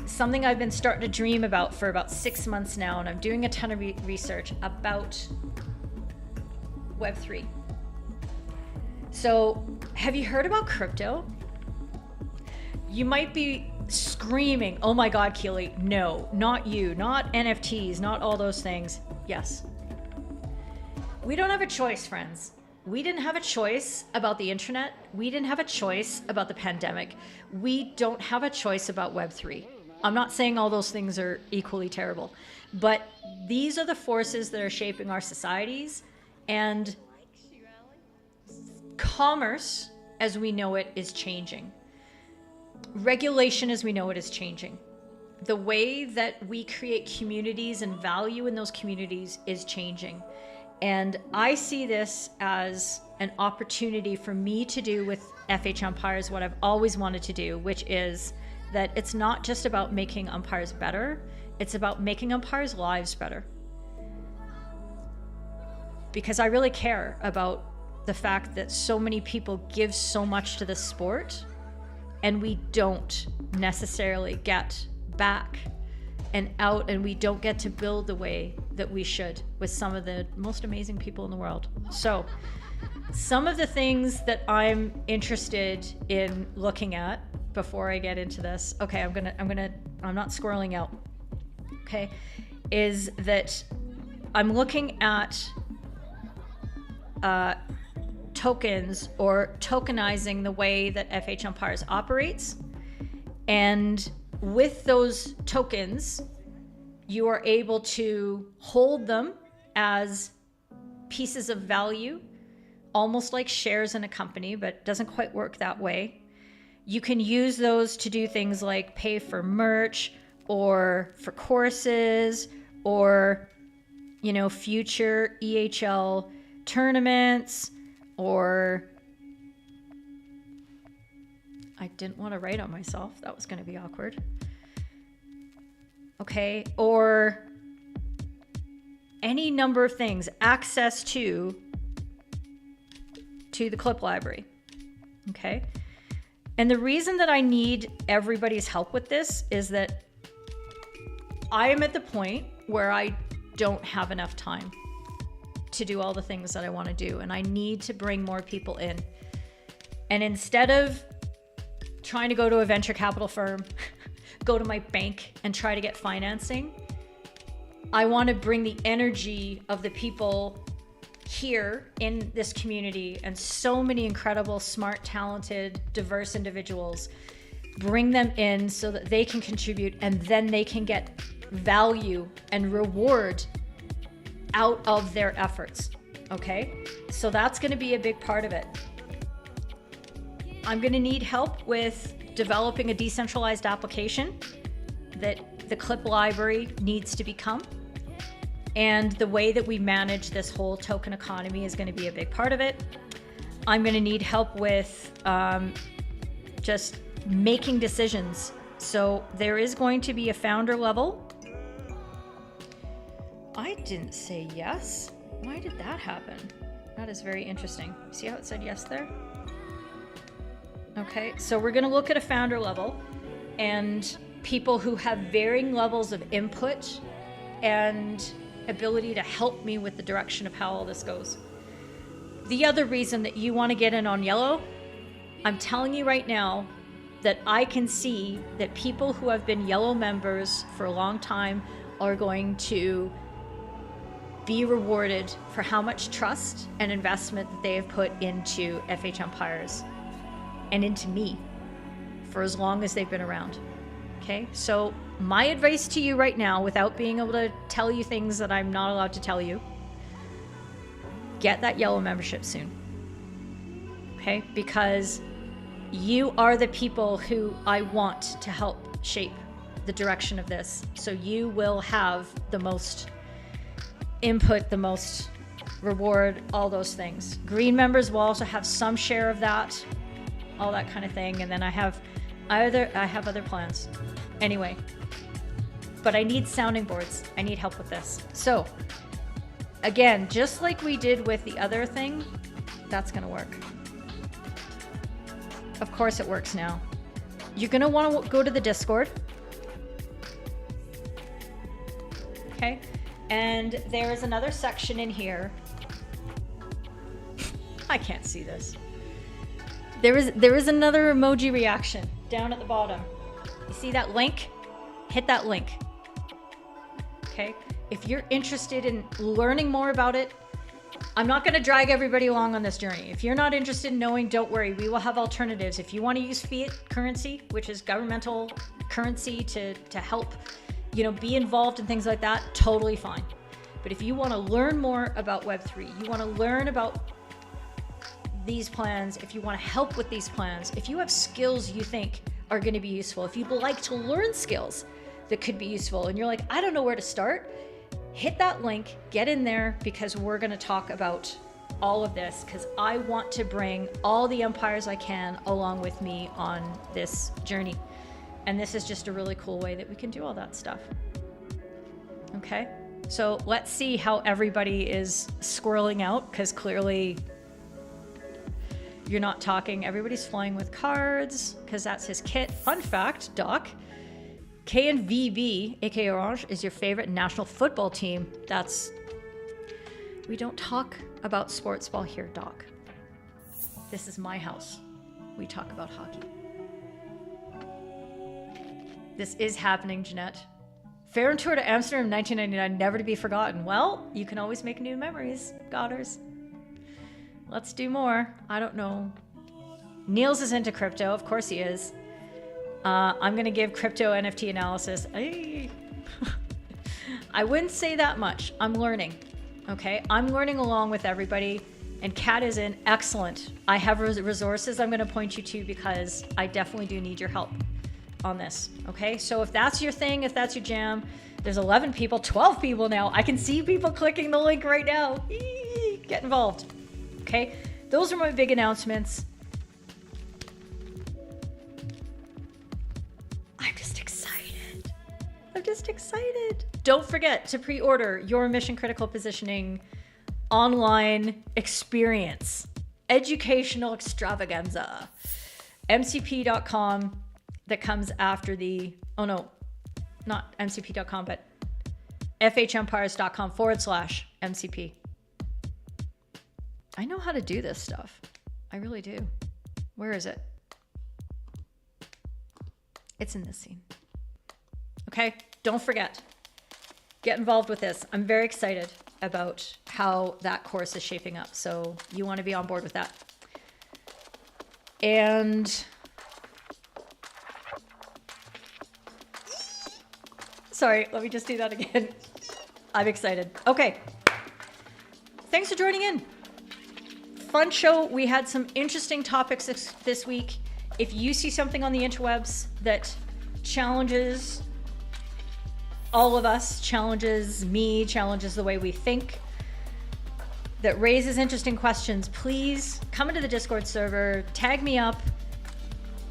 Something I've been starting to dream about for about 6 months now, and I'm doing a ton of research about Web3. So, have you heard about crypto? You might be screaming, oh my God, Keely, no, not you, not NFTs, not all those things. Yes. We don't have a choice, friends. We didn't have a choice about the internet. We didn't have a choice about the pandemic. We don't have a choice about Web3. I'm not saying all those things are equally terrible, but these are the forces that are shaping our societies, and commerce as we know it is changing. Regulation as we know it is changing. The way that we create communities and value in those communities is changing. And I see this as an opportunity for me to do with FH Umpires what I've always wanted to do, which is that it's not just about making umpires better, it's about making umpires' lives better. Because I really care about the fact that so many people give so much to the sport and we don't necessarily get back and out, and we don't get to build the way that we should with some of the most amazing people in the world. So some of the things that I'm interested in looking at before I get into this, okay, I'm not squirreling out, okay, is that I'm looking at tokens or tokenizing the way that FH Umpires operates and with those tokens, you are able to hold them as pieces of value, almost like shares in a company, but it doesn't quite work that way. You can use those to do things like pay for merch or for courses or, you know, future EHL tournaments, or I didn't want to write on myself. That was going to be awkward. Okay. Or any number of things, access to the clip library. Okay. And the reason that I need everybody's help with this is that I am at the point where I don't have enough time to do all the things that I want to do. And I need to bring more people in. And instead of trying to go to a venture capital firm, go to my bank and try to get financing, I want to bring the energy of the people here in this community and so many incredible, smart, talented, diverse individuals, bring them in so that they can contribute and then they can get value and reward out of their efforts. Okay, so that's going to be a big part of it. I'm going to need help with developing a decentralized application that the clip library needs to become. And the way that we manage this whole token economy is going to be a big part of it. I'm going to need help with just making decisions. So there is going to be a founder level. I didn't say yes. Why did that happen? That is very interesting. See how it said yes there? Okay, so we're going to look at a founder level and people who have varying levels of input and ability to help me with the direction of how all this goes. The other reason that you want to get in on yellow, I'm telling you right now that I can see that people who have been yellow members for a long time are going to be rewarded for how much trust and investment that they have put into FHumpires and into me for as long as they've been around. Okay, so my advice to you right now, without being able to tell you things that I'm not allowed to tell you, get that yellow membership soon. Okay, because you are the people who I want to help shape the direction of this. So you will have the most input, the most reward, all those things. Green members will also have some share of that, all that kind of thing. And then I have other plans. Anyway, but I need sounding boards. I need help with this. So again, just like we did with the other thing, that's going to work. Of course it works now. You're going to want to go to the Discord. Okay. And there is another section in here. I can't see this. There is another emoji reaction down at the bottom. You see that link? Hit that link. Okay. If you're interested in learning more about it, I'm not going to drag everybody along on this journey. If you're not interested in knowing, don't worry. We will have alternatives. If you want to use fiat currency, which is governmental currency to help, be involved in things like that, totally fine. But if you want to learn more about Web3, you want to learn about these plans, if you want to help with these plans, if you have skills you think are going to be useful, if you'd like to learn skills that could be useful and you're like, I don't know where to start, hit that link, get in there, because we're going to talk about all of this, because I want to bring all the umpires I can along with me on this journey. And this is just a really cool way that we can do all that stuff. Okay, so let's see how everybody is squirreling out, because clearly you're not talking. Everybody's flying with cards because that's his kit. Fun fact, Doc, KNVB, aka Orange, is your favorite national football team. We don't talk about sports ball here, Doc. This is my house. We talk about hockey. This is happening, Jeanette. Fair and tour to Amsterdam in 1999, never to be forgotten. Well, you can always make new memories, Godders. Let's do more. I don't know. Niels is into crypto. Of course he is. I'm going to give crypto NFT analysis. I wouldn't say that much. I'm learning. Okay. I'm learning along with everybody. And Kat is in excellent. I have resources I'm going to point you to because I definitely do need your help on this. Okay. So if that's your thing, if that's your jam, there's 11 people, 12 people now. I can see people clicking the link right now. Get involved. Okay. Those are my big announcements. I'm just excited. Don't forget to pre-order your Mission Critical Positioning online experience, educational extravaganza. MCP.com that comes after the, oh no, not MCP.com, but FHumpires.com/MCP. I know how to do this stuff. I really do. Where is it? It's in this scene. Okay, don't forget. Get involved with this. I'm very excited about how that course is shaping up. So you want to be on board with that. And sorry, let me just do that again. I'm excited. Okay. Thanks for joining in. Fun show. We had some interesting topics this week. If you see something on the interwebs that challenges all of us, challenges me, challenges the way we think, that raises interesting questions, please come into the Discord server, tag me up,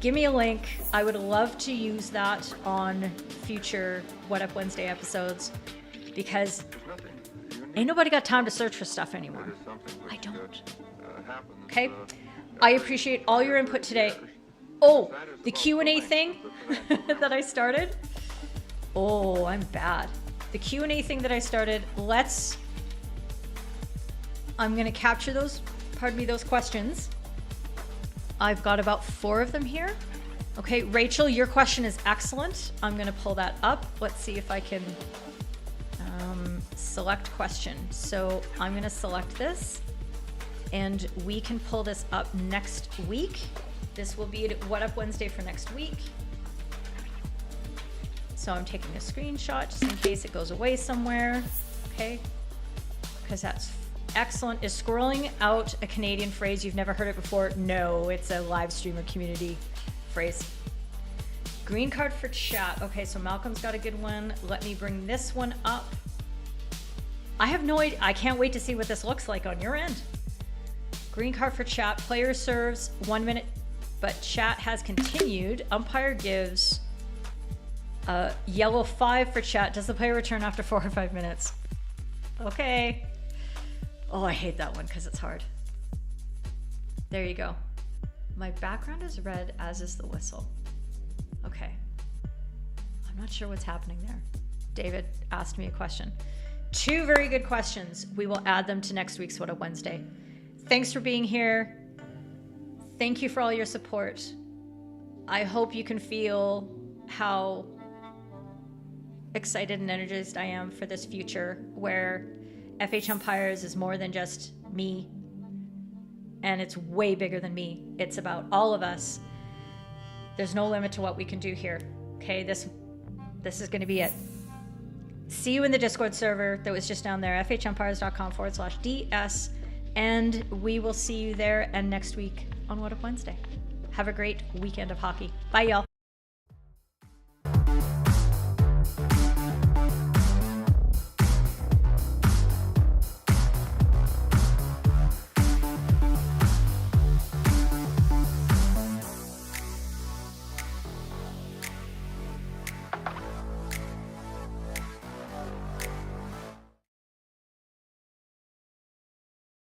give me a link. I would love to use that on future What Up Wednesday episodes because ain't nobody got time to search for stuff anymore. I don't. Okay? I appreciate all your input today. Oh, the Q&A thing that I started. Oh, I'm bad. The Q&A thing that I started, I'm going to capture those questions. I've got about 4 of them here. Okay, Rachel, your question is excellent. I'm going to pull that up. Let's see if I can select question. So I'm going to select this and we can pull this up next week. This will be What Up Wednesday for next week. So I'm taking a screenshot just in case it goes away somewhere, okay? Because that's excellent. Is scrolling out a Canadian phrase you've never heard it before? No, it's a live streamer community phrase. Green card for chat. Okay, so Malcolm's got a good one. Let me bring this one up. I have no idea. I can't wait to see what this looks like on your end. Green card for chat. Player serves 1 minute, but chat has continued. Umpire gives yellow 5 for chat. Does the player return after 4 or 5 minutes? Okay. Oh, I hate that one because it's hard. There you go. My background is red, as is the whistle. Okay. I'm not sure what's happening there. David asked me a question. 2 very good questions. We will add them to next week's What Up Wednesday. Thanks for being here. Thank you for all your support. I hope you can feel how excited and energized I am for this future where FHumpires is more than just me, and it's way bigger than me. It's about all of us. There's no limit to what we can do here. Okay, this is going to be it. See you in the Discord server that was just down there, FHumpires.com/DS, and we will see you there and next week on What Up Wednesday. Have a great weekend of hockey. Bye, y'all.